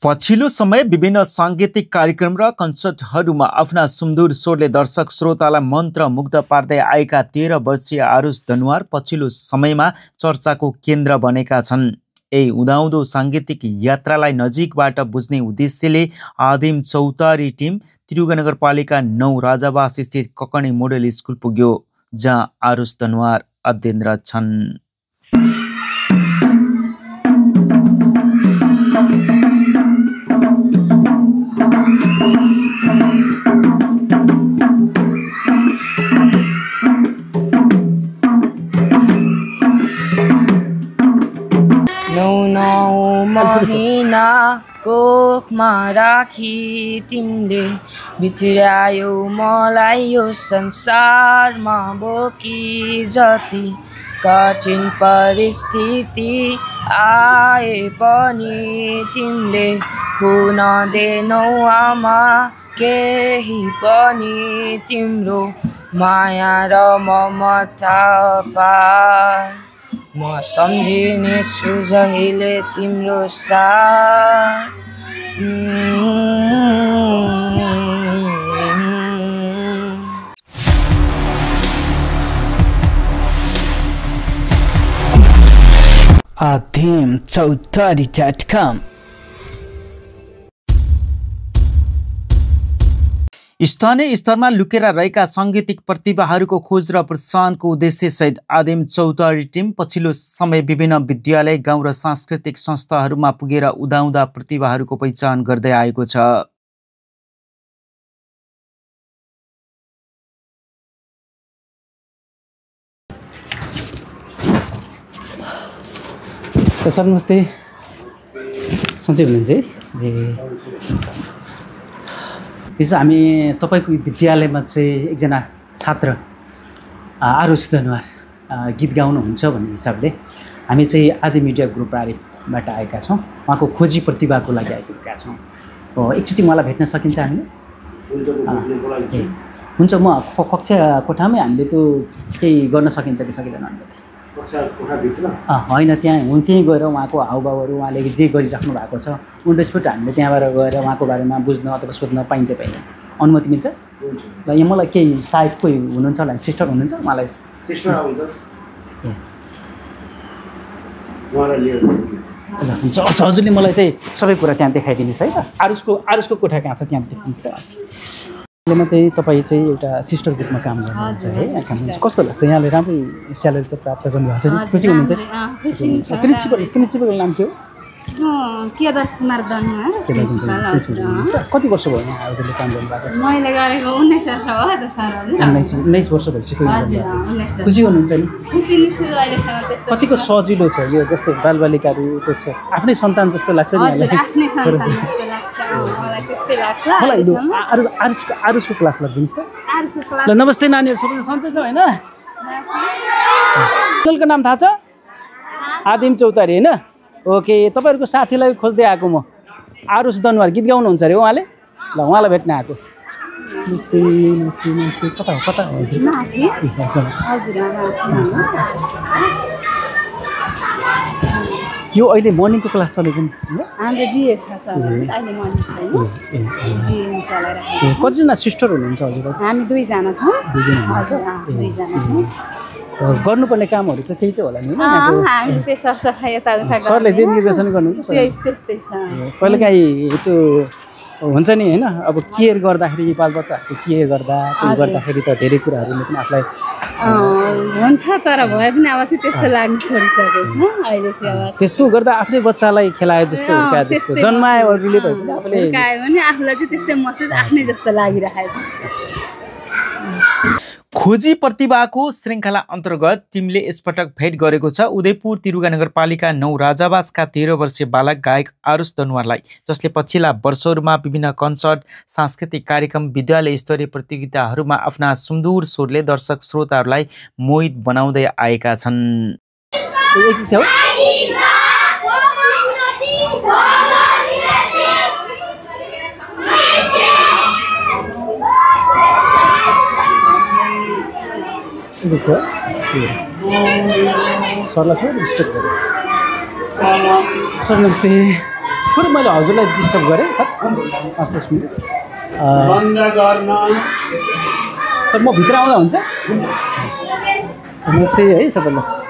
पछिल्लो समय विभिन्न साङ्गीतिक कार्यक्रम र कन्सर्टहरूमा आफ्ना सुमधुर स्वरले दर्शक श्रोतालाई मन्त्रमुग्ध पार्दै आएका 13 वर्षीय आरुष दनुवार पछिल्लो समयमा चर्चाको केन्द्र बनेका छन्। यही उदाउँदो साङ्गीतिक यात्रालाई नजिकबाट बुझ्ने उद्देश्यले आदिम चौतारी टिम त्रियुगा नगरपालिका 9 राजावास स्थित ककनी मोडल स्कुल पुग्यो, जहाँ आरुष दनुवार अध्ययनरत छन्। महिना कोखमा राखी तिमीले भित्रायो मलाई यो संसारमा बोकी, जति कठिन परिस्थिति आए पनि तिमीले हुन दिनौ आमा केही पनि, तिम्रो माया र ममता पार म सम्झिने छु जहिले तिम्रो साथ। AdimChautari.com स्थानीय स्तरमा लुकेर रहेका साङ्गीतिक प्रतिभाहरूको खोज र प्रोत्साहनको उद्देश्यसहित आदिम चौतारी टिम पछिल्लो समय विभिन्न विद्यालय, गाउँ र सांस्कृतिक संस्थाहरूमा पुगेर उदाउँदा प्रतिभाहरूको पहिचान गर्दै आएको छ। सर नमस्ते, सन्चै हुनुहुन्छ है? हिजो हामी तपाईँको विद्यालयमा चाहिँ एकजना छात्र आरुष दनुवार गीत गाउनुहुन्छ भन्ने हिसाबले हामी चाहिँ आदि मिडिया ग्रुप प्रारीबाट आएका छौँ। उहाँको खोजी प्रतिभाको लागि आइपुगेका छौँ। एकचोटि उहाँलाई भेट्न सकिन्छ हामीले? हुन्छ, म कक्षा कोठामै हामीले त्यो केही गर्न सकिन्छ कि सकिँदैन अलिकति? होइन, त्यहीँ गएर उहाँको हाउभावहरू, उहाँले जे गरिराख्नु भएको छ उन स्पोट हामीले त्यहाँबाट गएर उहाँको बारेमा बुझ्न अथवा सोध्न पाइन्छ? अनुमति मिल्छ? ल, यहाँ मलाई केही सायद कोही हुनुहुन्छ होला, सिस्टर हुनुहुन्छ, उहाँलाई हुन्छ। हजुरले मलाई चाहिँ सबै कुरा त्यहाँ देखाइदिनुहोस् है त। आरुषको कोठा कहाँ छ त्यहाँ देखाउनुहोस् त। मात्रै तपाईँ चाहिँ एउटा सिस्टर ग्रुपमा काम गर्नुहुन्छ है? कस्तो लाग्छ? यहाँले राम्रै स्यालेरी त प्राप्त गर्नुभएको छ नि, खुसी हुनुहुन्छ? प्रिन्सिपलको नाम के हो? केदार कुमार दनुवार। कति वर्ष भयो यहाँ हजुरले काम गर्नुभएको छ? मैले गरेको 19 वर्ष भयो त सर। 19 वर्ष भइसक्यो। खुसी हुनुहुन्छ नि? खुसी नि छु अहिलेसम्म। त्यस्तो कतिको सजिलो छ यो, जस्तै बालबालिकाहरू त्यो छ आफ्नै सन्तान जस्तो लाग्छ नि? हजुर, आफ्नै सन्तान जस्तो लाग्छ मलाई, त्यस्तै लाग्छ अहिलेसम्म। आरुषको क्लास लगिदिनुहोस् त। आरुषको क्लास। ल, नमस्ते नानीहरू, सबैजना सन्चै छ होइन? होटलको नाम थाहा छ? आदिम चौतारी होइन? ओके, तपाईँहरूको साथीलाई खोज्दै आएको म। आरुष दनुवार गीत गाउनुहुन्छ अरे उहाँले? ल, उहाँलाई भेट्न आएको। नमस्ते नमस्ते नमस्ते। कता हो हजुर? यो अहिले मर्निङको क्लास चलेको नि? हाम्रो डिए छ सर, अहिले मर्निङ छैन, डिए चलाइरहेको। कतिजना सिस्टर हुनुहुन्छ हजुर? हामी 2 जना छौँ। 2 जना हुनुहुन्छ? 2 जना छौँ। गर्नुपर्ने कामहरू चाहिँ त्यही त होला नि? हामी त्यो सरसफाइ यताउता सरले जे निर्देशन गर्नुहुन्छ त्यस्तै छ। कहिलेकाहीँ त्यो हुन्छ नि होइन, अब केयर गर्दाखेरि बालबच्चाहरूको केयर गर्दाखेरि त धेरै कुराहरूले पनि आफूलाई हुन्छ, तर भए पनि अब चाहिँ त्यस्तो लाग्नु छोडिसकेको छ अहिले चाहिँ। अब त्यस्तो गर्दा आफ्नै बच्चालाई खेलाए जस्तो हुर्काए जस्तो जन्मायो अरूले भए पनि आफूले हुर्कायो भने आफूलाई चाहिँ त्यस्तै महसुस आफ्नै जस्तो लागिरहेको छ। खोजी प्रतिभाको श्रृङ्खला अन्तर्गत टिमले यसपटक भेट गरेको छ उदयपुर त्रियुगा नगरपालिका 9 राजावासका 13 वर्षीय बालक गायक आरुष दनुवारलाई, जसले पछिल्ला वर्षहरूमा विभिन्न कन्सर्ट, सांस्कृतिक कार्यक्रम, विद्यालय स्तरीय प्रतियोगिताहरूमा आफ्ना सुमधुर स्वरले दर्शक श्रोताहरूलाई मोहित बनाउँदै आएका छन्। सरलाई थोरै डिस्टर्ब गरेँ। सर नमस्ते। थोरै मैले हजुरलाई डिस्टर्ब गरेँ सर 5-10 मिनट सर म भित्र आउँदा हुन्छ नमस्ते है सबैलाई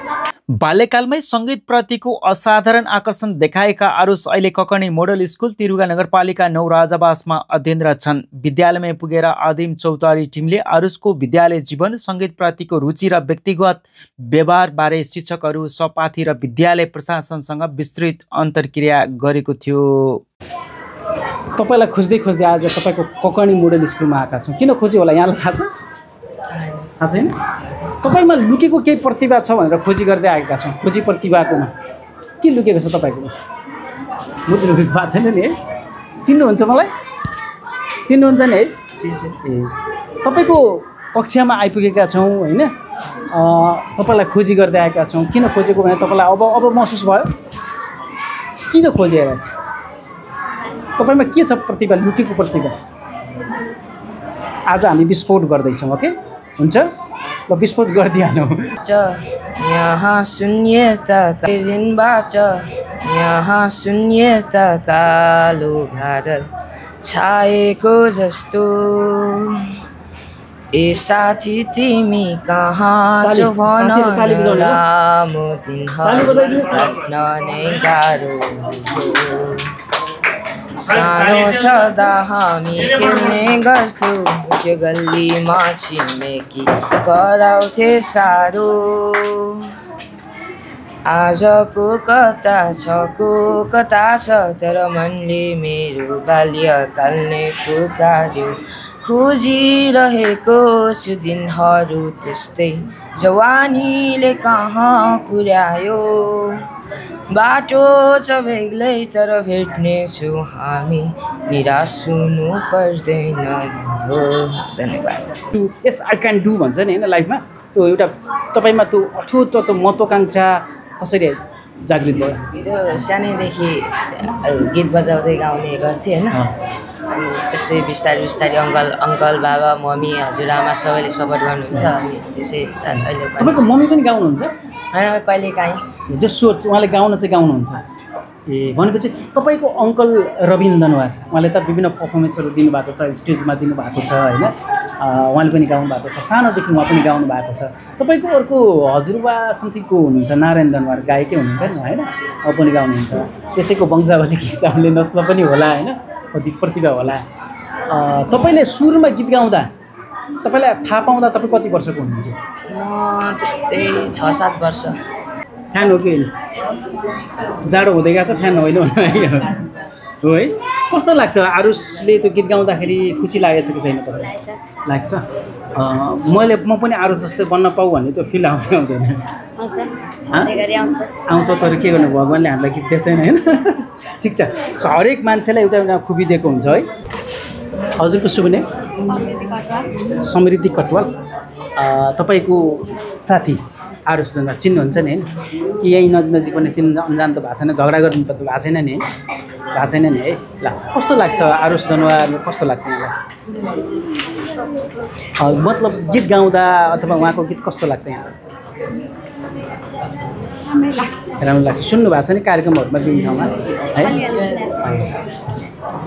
बाल्यकालमै सङ्गीतप्रतिको असाधारण आकर्षण देखाएका आरुष अहिले ककर्णी मोडल स्कुल तिरुगा नगरपालिका 9 राजावासमा अध्ययनरत छन्। विद्यालयमै पुगेर आदिम चौतारी टिमले आरुषको विद्यालय जीवन, सङ्गीतप्रतिको रुचि र व्यक्तिगत व्यवहारबारे शिक्षकहरू, सहपाठी र विद्यालय प्रशासनसँग विस्तृत अन्तर्क्रिया गरेको थियो। तपाईँलाई खोज्दै खोज्दै आज तपाईँको ककर्णी मोडल स्कुलमा आएका छौँ। किन खोज्यो होला यहाँलाई थाहा छ? थाहा छैन? तपाईँमा लुकेको केही प्रतिभा छ भनेर खोजी गर्दै आएका छौँ। खोजी प्रतिभाकोमा के लुकेको छ तपाईँकोमा? मुद्दा लुकेको भएको छैन नि है? चिन्नुहुन्छ मलाई? चिन्नुहुन्छ नि है? चिन्छु। ए तपाईँको कक्षामा आइपुगेका छौँ होइन? तपाईँलाई खोजी गर्दै आएका छौँ। किन खोजेको भने तपाईँलाई अब महसुस भयो किन खोजेर छ? तपाईँमा के छ प्रतिभा, लुकेको प्रतिभा? आज हामी विस्फोट गर्दैछौँ। ओके हुन्छ ल विस्फोट गरिदिहालौँ। यहाँ शून्यता दिनबाट यहाँ शून्यता कालो बादल छाएको जस्तो ए साथी तिमी कहाँ छौ भन लामो दिनहरू काट्न नै गाह्रो सानो छँदा हामी खेल्ने गर्थ्यौँ त्यो गल्लीमा छिमेकी कराउँथे साह्रो आजको कता छ को कता छ तर मनले मेरो बाल्यकाल नै पुकार्यो खोजिरहेको छु दिनहरू त्यस्तै जवानीले कहाँ पुर्यायो बाटो छ बेग्लै तर भेट्ने छु हामी निराश हुनु पर्दैन हो। धन्यवाद। यस आई क्यान डु भन्छ नि होइन लाइफमा त्यो एउटा तपाईँमा त्यो अठोट त्यो महत्त्वाकांक्षा कसरी जागृत भयो? त्यो सानैदेखि गीत बजाउँदै गाउने गर्थेँ होइन अनि त्यस्तै बिस्तारै बिस्तारै अङ्कल बाबा मम्मी हजुरआमा सबैले सपोर्ट गर्नुहुन्छ अनि त्यसै साथ अहिले तपाईँको मम्मी पनि गाउनुहुन्छ? होइन कहिले काहीँ जसो उहाँले गाउन चाहिँ गाउनुहुन्छ। ए भनेपछि तपाईँको अङ्कल रविन दनवार उहाँले त विभिन्न पर्फर्मेन्सहरू दिनुभएको छ, स्टेजमा दिनुभएको छ होइन? उहाँले पनि गाउनु भएको छ, सानोदेखि उहाँ पनि गाउनु भएको छ। तपाईँको अर्को हजुरबा समथिङको हुनुहुन्छ नारायण दनवार गायकै हुनुहुन्छ नि होइन? उहाँ पनि गाउनुहुन्छ। त्यसैको वंशावलीको हिसाबले नस्ल पनि होला होइन? अधिक प्रतिभा होला। तपाईँले सुरुमा गीत गाउँदा तपाईँलाई थाहा पाउँदा तपाईँ कति वर्षको हुनुहुन्थ्यो? म त्यस्तै 6-7 वर्ष। फ्यान हो कि जाडो हुँदै गएको छ फ्यान होइन हो है? कस्तो लाग्छ आरुषले त्यो गीत गाउँदाखेरि खुसी लागेको छ कि छैन तपाईँलाई? लाग्छ। म पनि आरुष जस्तै बन्न पाऊँ भन्ने त्यो फिल आउँछ आउँदैन? आउँछ तर के गर्नु भगवान्ले हामीलाई गीत दिएको छैन होइन? ठिक छ हरेक मान्छेलाई एउटा एउटा खुबी दिएको हुन्छ है। हजुरको शुभ नाम? समृद्धि कटवाल। तपाईँको साथी आरुष दनवार चिन्नुहुन्छ नि होइन? कि यहीँ नजिक पनि चिन्नु अन्जान त भएको छैन, झगडा गर्नु त भएको छैन नि है? भएको छैन नि है? ल कस्तो लाग्छ आरुष दनवार, कस्तो लाग्छ यहाँलाई? मतलब गीत गाउँदा अथवा उहाँको गीत कस्तो लाग्छ यहाँलाई? राम्रो लाग्छ। सुन्नु भएको छ नि कार्यक्रमहरूमा विभिन्न ठाउँमा है?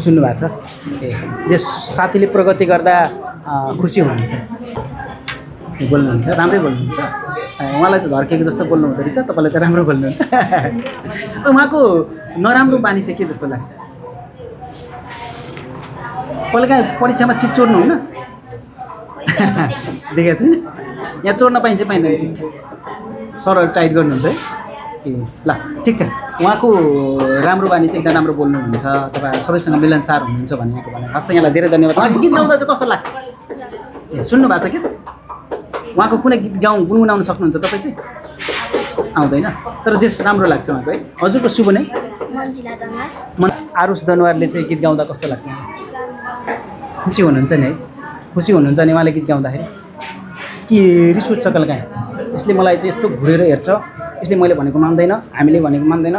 सुन्नु भएको छ? ए जे साथीले प्रगति गर्दा खुसी हुनुहुन्छ? बोल्नुहुन्छ राम्रै बोल्नुहुन्छ। उहाँलाई चाहिँ झर्केको जस्तो बोल्नु हुँदो रहेछ, तपाईँलाई चाहिँ राम्रो बोल्नुहुन्छ। उहाँको नराम्रो बानी चाहिँ के जस्तो लाग्छ? कहिलेकाहीँ परीक्षामा चिट चोर्नुहुन्न? देखेको छु नि यहाँ चोर्न पाइन्छ पाइँदैन चिट? सरहरू टाइट गर्नुहुन्छ है? ए ल ठिक छ। उहाँको राम्रो बानी चाहिँ एकदम राम्रो बोल्नुहुन्छ, तपाईँ सबैसँग मिलनसार हुनुहुन्छ भन्ने यहाँको भने हस् त यहाँलाई धेरै धन्यवाद। उहाँको गीत गाउँदा चाहिँ कस्तो लाग्छ? ए सुन्नु भएको छ कि उहाँको कुनै गीत गुनगुनाउन सक्नुहुन्छ तपाईँ चाहिँ? आउँदैन तर जे राम्रो लाग्छ उहाँको है। हजुरको शुभ नाम? आरुष दनवारले चाहिँ गीत गाउँदा कस्तो लाग्छ? खुसी हुनुहुन्छ नि है? खुसी हुनुहुन्छ नि उहाँले गीत गाउँदाखेरि? कि रिस उठ्छ कहिलेकाहीँ यसले मलाई चाहिँ यस्तो घुरेर हेर्छ, यसले मैले भनेको मान्दैन, हामीले भनेको मान्दैन,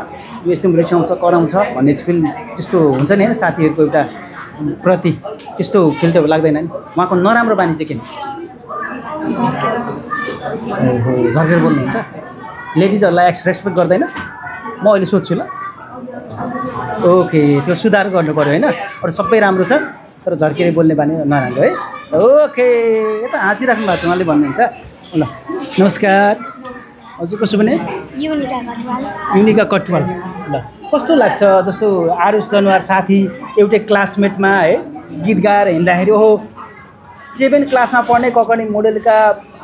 यो यस्तो रिसाउँछ कराउँछ भन्ने फिल त्यस्तो हुन्छ नि होइन साथीहरूको एउटा प्रति? त्यस्तो फिल त लाग्दैन नि? उहाँको नराम्रो बानी चाहिँ के? ओहो झर्केर बोल्नुहुन्छ। लेडिजहरूलाई रेस्पेक्ट गर्दैन? म अहिले सोध्छु ल। ओके त्यो सुधार गर्नु पऱ्यो होइन अरू सबै राम्रो छ तर झर्केर बोल्ने बानी नराम्रो है ओके यता हाँसिराख्नु भएको छ उहाँले भन्नुहुन्छ ल नमस्कार हजुर कसो भने युनिका कटवाल ल कस्तो लाग्छ जस्तो आरुष दनुवार साथी एउटै क्लासमेटमा है गीत गाएर हिँड्दाखेरि ओहो 7 क्लासमा पढ्ने ककडी मोडेलका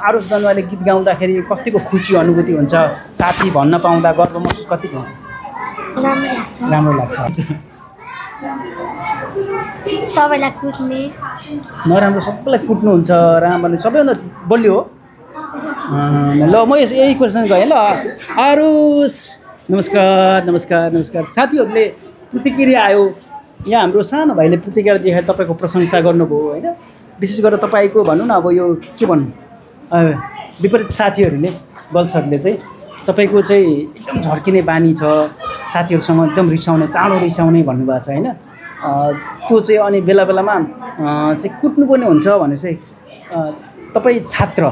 आरुष दनुवारले गीत गाउँदाखेरि कतिको खुसी अनुभूति हुन्छ साथी भन्न पाउँदा गर्व महसुस कतिको हुन्छ राम्रो लाग्छ सबैलाई कुट्ने नराम्रो सबैलाई कुट्नुहुन्छ राम्रो सबैभन्दा बलियो हो ल म यही क्वेसन गएँ ल आरुष नमस्कार नमस्कार नमस्कार साथीहरूले प्रतिक्रिया आयो यहाँ हाम्रो सानो भाइले प्रतिक्रिया देखाएर तपाईँको प्रशंसा गर्नुभयो होइन विशेष गरेर तपाईँको भनौँ न अब यो के भन्नु विपरीत साथीहरूले गर्ल्सहरूले चाहिँ तपाईँको चाहिँ एकदम झर्किने बानी छ साथीहरूसँग एकदम रिसाउने चाँडो रिसाउने भन्नुभएको छ होइन त्यो चाहिँ अनि बेला बेलामा चाहिँ कुट्नुपर्ने हुन्छ भने चाहिँ तपाईँ छात्र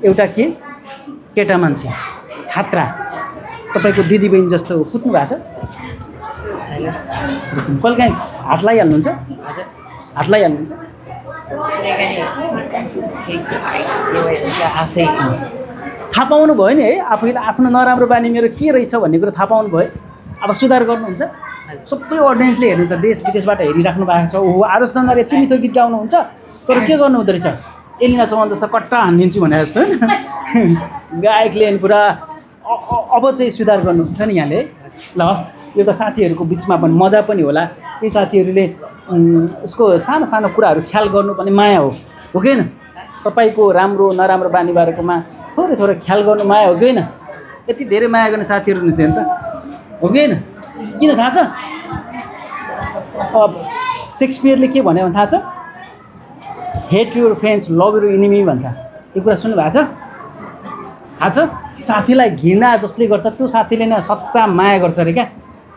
एउटा के केटा मान्छे छात्रा तपाईँको दिदीबहिनी जस्तो कुट्नु भएको छ कहिले काहीँ हात लगाइहाल्नुहुन्छ हात लगाइहाल्नुहुन्छ थाहा पाउनु भयो नि है आफैले आफ्नो नराम्रो बानी मेरो के रहेछ भन्ने कुरा थाहा पाउनु भयो अब सुधार गर्नुहुन्छ सबै अडियन्सले हेर्नुहुन्छ देश विदेशबाट हेरिराख्नु भएको छ ओहो आरुष दनुवार यति मिठो गीत गाउनुहुन्छ तर के गर्नु हुँदो रहेछ एलिना चौहान जस्तो कट्टा हानिदिन्छु भने जस्तो गायकले अनि पुरा अब चाहिँ सुधार गर्नुहुन्छ नि यहाँले ल हस् यो त साथीहरूको बिचमा पनि मजा पनि होला ती साथीहरूले उसको सानो सानो कुराहरू ख्याल गर्नुपर्ने माया हो कि होइन तपाईँको राम्रो नराम्रो बानी बारेकोमा थोरै थोरै ख्याल गर्नु माया हो कि होइन यति धेरै माया गर्ने साथीहरू हुनुहुन्छ नि त हो कि होइन किन थाहा छ अब सेक्सपियरले के भन्यो भने थाहा छ hate your friends love your enemy भन्छ यो कुरा सुन्नु भएको छ थाहा छ साथीलाई घृणा जसले गर्छ त्यो साथीले नै सच्चा माया गर्छ अरे क्या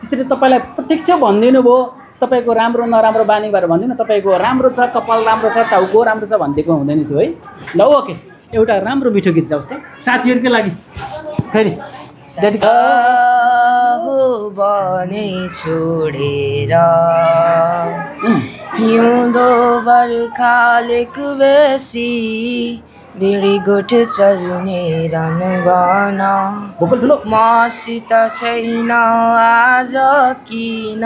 त्यसरी तपाईँलाई प्रत्यक्ष भनिदिनु भयो तपाईँको राम्रो नराम्रो बानी भएर भन्दिनँ तपाईँको राम्रो छ कपाल राम्रो छ टाउको राम्रो छ भनिदिएको हुँदैन थियो है ल ओके एउटा राम्रो मिठो गीत जाओस् त साथीहरूकै लागि फेरि बने छोडेर हिउँदो बर्खाले कुबेसी बिडी गोठ चरुने रनबन मसित छैन आज किन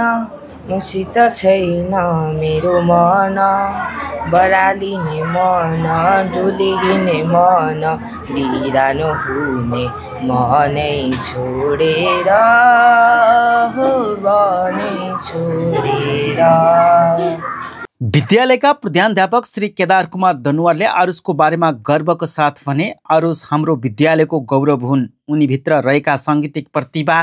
मसित छैन मेरो मन बरालिने मन डुलिने मन बिरानो हुने मनै छोडेर हो बने छोडेर विद्यालयका प्रधानाध्यापक श्री केदार कुमार दनुवारले आरुषको बारेमा गर्वको साथ भने आरुष हाम्रो विद्यालयको गौरव हुन् उनीभित्र रहेका साङ्गीतिक प्रतिभा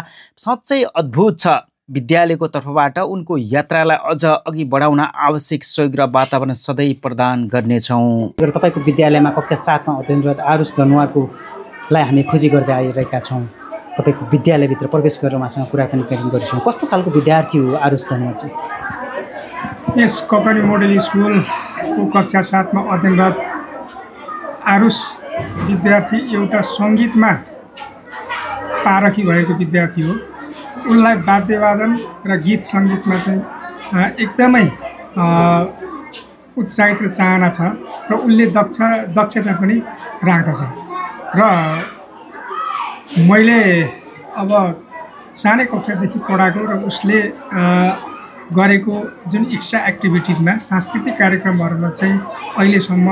साँच्चै अद्भुत छ विद्यालयको तर्फबाट उनको यात्रालाई अझ अघि बढाउन आवश्यक सहयोग र वातावरण सधैँ प्रदान गर्नेछौँ। तपाईँको विद्यालयमा कक्षा 7 मा अध्ययनरत आरुष दनुवारकोलाई हामी खोजी गर्दै आइरहेका छौँ। तपाईँको विद्यालयभित्र प्रवेश गरेर उहाँसँग कुराकानी गर्छौँ। कस्तो खालको विद्यार्थी हो आरुष दनुवार चाहिँ? यस ककडी मोडेल स्कुलको कक्षा 7 मा अध्ययनरत आरुष विद्यार्थी एउटा सङ्गीतमा पारखी भएको विद्यार्थी हो। उनलाई वाद्यवादन र गीत सङ्गीतमा चाहिँ एकदमै उत्साहित र चाहना छ र उनले दक्षता पनि राख्दछ र मैले अब सानै कक्षादेखि पढाएको र उसले गरेको जुन एक्स्ट्रा एक्टिभिटिजमा सांस्कृतिक कार्यक्रमहरूमा चाहिँ अहिलेसम्म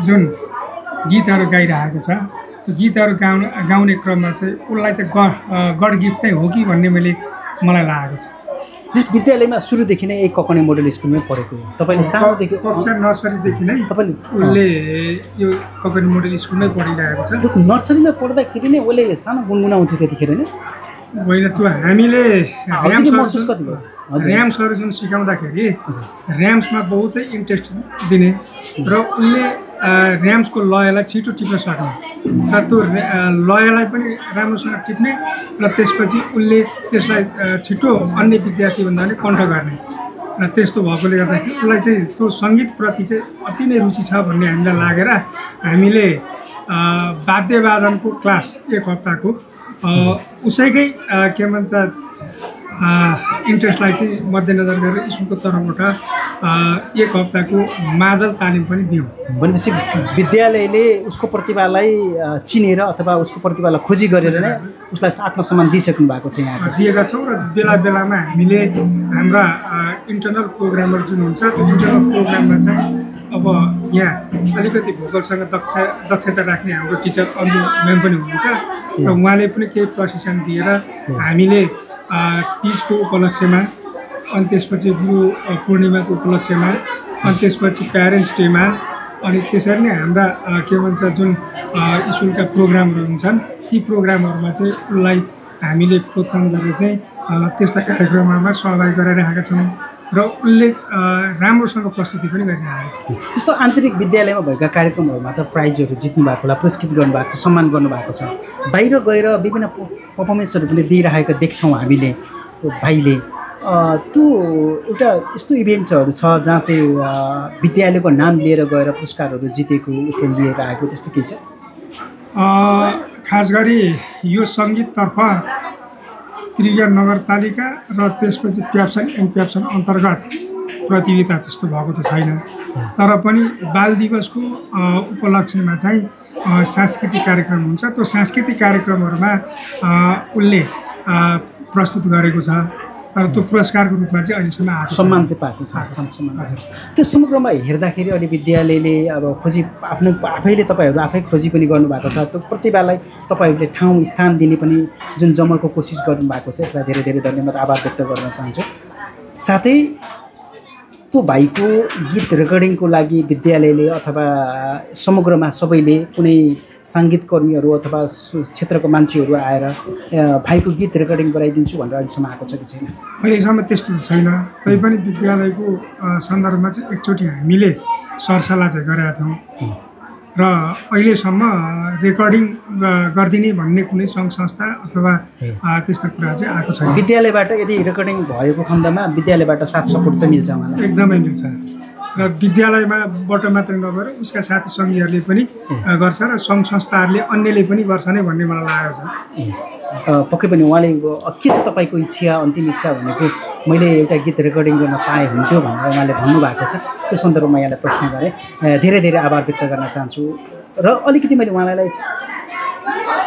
जुन गीतहरू गाइरहेको छ त्यो गीतहरू गाउने क्रममा चाहिँ उसलाई चाहिँ गड गिफ्ट नै हो कि भन्ने मलाई लागेको छ। विद्यालयमा सुरुदेखि नै एक ककडी मोडेल स्कुलमै पढेको हो तपाईँले? सानोदेखि कक्षा नर्सरीदेखि नै तपाईँले उसले यो ककडी मोडेल स्कुलमै पढिरहेको छ। नर्सरीमा पढ्दाखेरि नै उसले सानो गुनगुनाउँथ्यो त्यतिखेर नै? होइन, त्यो हामीले ऱ्याम्सहरू जुन सिकाउँदाखेरि ऱ्याम्समा बहुतै इन्ट्रेस्ट दिने र उसले ऱ्याम्सको लयलाई छिटो टिप्न सक्ने र त्यो लयलाई पनि राम्रोसँग टिप्ने र त्यसपछि उसले त्यसलाई छिटो अन्य विद्यार्थीभन्दा पनि कण्ठ गर्ने र त्यस्तो भएकोले गर्दाखेरि उसलाई चाहिँ त्यो सङ्गीतप्रति चाहिँ अति नै रुचि छ भन्ने हामीलाई लागेर हामीले वाद्यवादनको क्लास 1 हप्ताको उसैकै के भन्छ इन्ट्रेस्टलाई चाहिँ मध्यनजर गरेर स्कुलको तर्फबाट 1 हप्ताको मादल तालिम पनि दियौँ। भनेपछि विद्यालयले उसको प्रतिभालाई चिनेर अथवा उसको प्रतिभालाई खोजी गरेर नै उसलाई आत्मसम्मान दिइसक्नु भएको छ यहाँ दिएका छौँ। र बेला बेलामा हामीले हाम्रा इन्टरनल प्रोग्रामर जुन हुन्छ त्यो इन्टरनल प्रोग्राममा चाहिँ अब यहाँ अलिकति भोकलसँग दक्षता राख्ने हाम्रो टिचर अन्जु म्याम पनि हुनुहुन्छ र उहाँले पनि केही प्रशिक्षण दिएर हामीले तीजको उपलक्ष्यमा अनि त्यसपछि गुरु पूर्णिमाको उपलक्ष्यमा अनि त्यसपछि प्यारेन्ट्स डेमा अनि त्यसरी नै हाम्रा के भन्छ जुन स्कुलका प्रोग्रामहरू हुन्छन् ती प्रोग्रामहरूमा चाहिँ उसलाई हामीले प्रोत्साहन गरेर चाहिँ त्यस्ता कार्यक्रममा सहभागी गराइरहेका छौँ र उसले राम्रोसँग प्रस्तुति पनि गरिरहेको छ। त्यस्तो आन्तरिक विद्यालयमा भएका कार्यक्रमहरूमा त प्राइजहरू जित्नु भएको होला, पुरस्कृत गर्नुभएको छ, सम्मान गर्नुभएको छ। बाहिर गएर विभिन्न पर्फर्मेन्सहरू पनि दिइरहेका देख्छौँ हामीले। भाइले त्यो एउटा यस्तो इभेन्टहरू छ जहाँ चाहिँ विद्यालयको नाम लिएर गएर पुरस्कारहरू जितेको उसले लिएर आएको त्यस्तो के छ? खास गरी यो सङ्गीततर्फ त्रिया नगरपालिका र त्यसपछि प्याप्सन एन्ड प्याप्सन अन्तर्गत प्रतियोगिता त्यस्तो भएको त छैन। तर पनि बाल दिवसको उपलक्ष्यमा चाहिँ सांस्कृतिक कार्यक्रम हुन्छ। त्यो सांस्कृतिक कार्यक्रमहरूमा उसले प्रस्तुत गरेको छ। तर त्यो पुरस्कारको रूपमा चाहिँ अहिलेसम्म आएको सम्मान चाहिँ पाएको छ। त्यो समग्रमा हेर्दाखेरि अहिले विद्यालयले अब खोजी आफैले तपाईँहरू आफै खोजी पनि गर्नुभएको छ। त्यो प्रतिभालाई तपाईँहरूले ठाउँ स्थान दिने पनि जुन जमलको कोसिस गर्नुभएको छ यसलाई धेरै धेरै धन्यवाद आभार व्यक्त गर्न चाहन्छु। साथै त्यो भाइको गीत रेकर्डिङको लागि विद्यालयले अथवा समग्रमा सबैले कुनै सङ्गीतकर्मीहरू अथवा क्षेत्रको मान्छेहरू आएर भाइको गीत रेकर्डिङ गराइदिन्छु भनेर अहिलेसम्म आएको छ कि छैन? अहिलेसम्म त्यस्तो छैन। तैपनि विद्यालयको सन्दर्भमा चाहिँ एकचोटि हामीले सरसल्लाह चाहिँ गरेका थियौँ र अहिलेसम्म रेकर्डिङ गरिदिने भन्ने कुनै सङ्घ संस्था अथवा त्यस्ता कुरा चाहिँ आएको छैन। विद्यालयबाट यदि रेकर्डिङ भएको खण्डमा विद्यालयबाट साथ सपोर्ट चाहिँ मिल्छ उहाँलाई? एकदमै मिल्छ र विद्यालयबाट मात्रै नभएर उसका साथी सङ्घीयहरूले पनि गर्छ र सङ्घ संस्थाहरूले अन्यले पनि गर्छ नै भन्ने मलाई लागेको छ। पक्कै पनि उहाँले के छ तपाईँको इच्छा अन्तिम इच्छा भनेको मैले एउटा गीत रेकर्डिङ गर्न पाएँ हुन्थ्यो भनेर उहाँले भन्नुभएको छ। त्यो सन्दर्भमा यहाँलाई प्रश्न गरेँ। धेरै धेरै आभार व्यक्त गर्न चाहन्छु। र अलिकति मैले उहाँलाई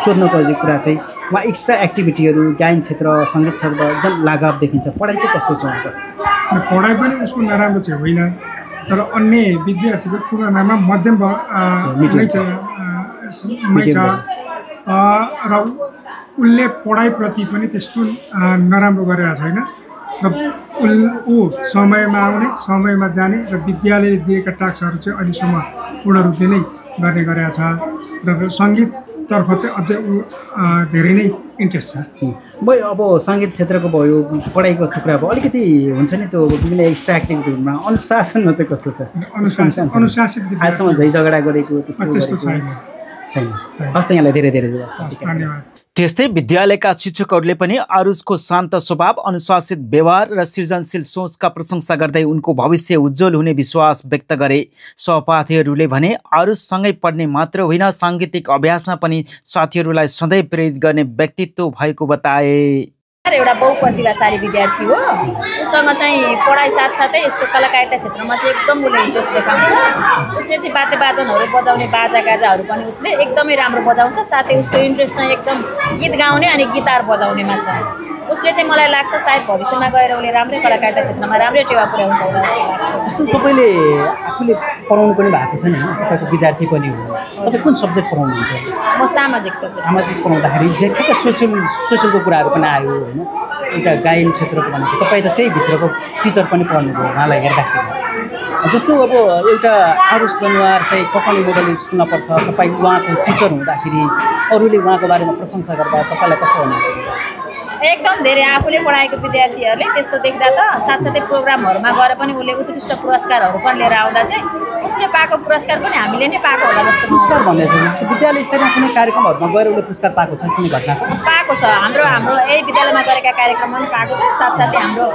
सोध्न खोजेको कुरा चाहिँ उहाँ एक्स्ट्रा एक्टिभिटीहरू गायन क्षेत्र सङ्गीत क्षेत्र एकदम लगाव देखिन्छ। पढाइ चाहिँ कस्तो छ उहाँको? पढाइ पनि उसको नराम्रो चाहिँ होइन, तर अन्य विद्यार्थीको तुलनामा मध्यम नै छ र उसले पढाइप्रति पनि त्यस्तो नराम्रो गरेका छैन र ऊ समयमा आउने समयमा जाने र विद्यालयले दिएका टास्कहरू चाहिँ अहिलेसम्म पूर्ण रूपले नै गर्ने गरेका छ र सङ्गीततर्फ चाहिँ अझै ऊ धेरै नै इन्ट्रेस्ट छ। भयो अब सङ्गीत क्षेत्रको भयो पढाइको कुरा भयो अलिकति हुन्छ नि त्यो विभिन्न एक्स्ट्रा एक्टिभिटीहरूमा अनुशासनमा चाहिँ कस्तो छ? अनुशासित आजसम्म झै झगडा गरेको त्यस्तो छैन। हस् त यहाँलाई धेरै धेरै धन्यवाद। त्यस्तै विद्यालयका शिक्षकहरूले पनि आरुषको शान्त स्वभाव, अनुशासित व्यवहार र सृजनशील सोचका प्रशंसा गर्दै उनको भविष्य उज्जवल हुने विश्वास व्यक्त गरे। सहपाठीहरूले भने आरुषसँगै पढ्ने मात्र होइन साङ्गीतिक अभ्यासमा पनि साथीहरूलाई सधैँ प्रेरित गर्ने व्यक्तित्व भएको बताए। एउटा बहुप्रतिभाशाली विद्यार्थी हो। उसँग चाहिँ पढाइ साथसाथै यस्तो कलाकारिता क्षेत्रमा चाहिँ एकदम उसले इन्ट्रेस्ट देखाउँछ। उसले चाहिँ वाद्यवादनहरू बजाउने बाजागाजाहरू पनि उसले एकदमै राम्रो बजाउँछ। साथै उसको इन्ट्रेस्ट चाहिँ एकदम गीत गाउने अनि गिटार बजाउनेमा छ। उसले चाहिँ मलाई लाग्छ सायद भविष्यमा गएर उसले राम्रै कलाकारिता क्षेत्रमा राम्रै टेवा पुर्याउँछ होला जस्तो लाग्छ। जस्तो तपाईँले आफूले पढाउनु पनि भएको छ नि, तपाईँको विद्यार्थी पनि हो। तपाईँ कुन सब्जेक्ट पढाउनुहुन्छ? म सामाजिक सब्जेक्ट। सामाजिक पढाउँदाखेरि ठ्याक्कै सोसियलको कुराहरू पनि आयो होइन, एउटा गायन क्षेत्रको भनेपछि तपाईँ त त्यही भित्रको टिचर पनि पढ्नुभयो उहाँलाई हेर्दाखेरि। जस्तो अब एउटा आरुष दनुवार चाहिँ कपाली मोडल स्कुलमा पढ्छ, तपाईँ उहाँको टिचर हुँदाखेरि अरूले उहाँको बारेमा प्रशंसा गर्दा तपाईँलाई कस्तो हुनुहुन्छ? एकदम धेरै आफूले पढाएको विद्यार्थीहरूले त्यस्तो देख्दा त साथसाथै प्रोग्रामहरूमा गएर पनि उसले उत्कृष्ट पुरस्कारहरू पनि लिएर आउँदा चाहिँ उसले पाएको पुरस्कार पनि हामीले नै पाएको होला जस्तो पुरस्कार भन्ने चाहिँ विद्यालय स्तरमा कुनै कार्यक्रमहरूमा गएर उसले पुरस्कार पाएको छ कुनै घटना छ? पाएको छ। हाम्रो यही विद्यालयमा गरेका कार्यक्रममा पनि पाएको छ। साथसाथै हाम्रो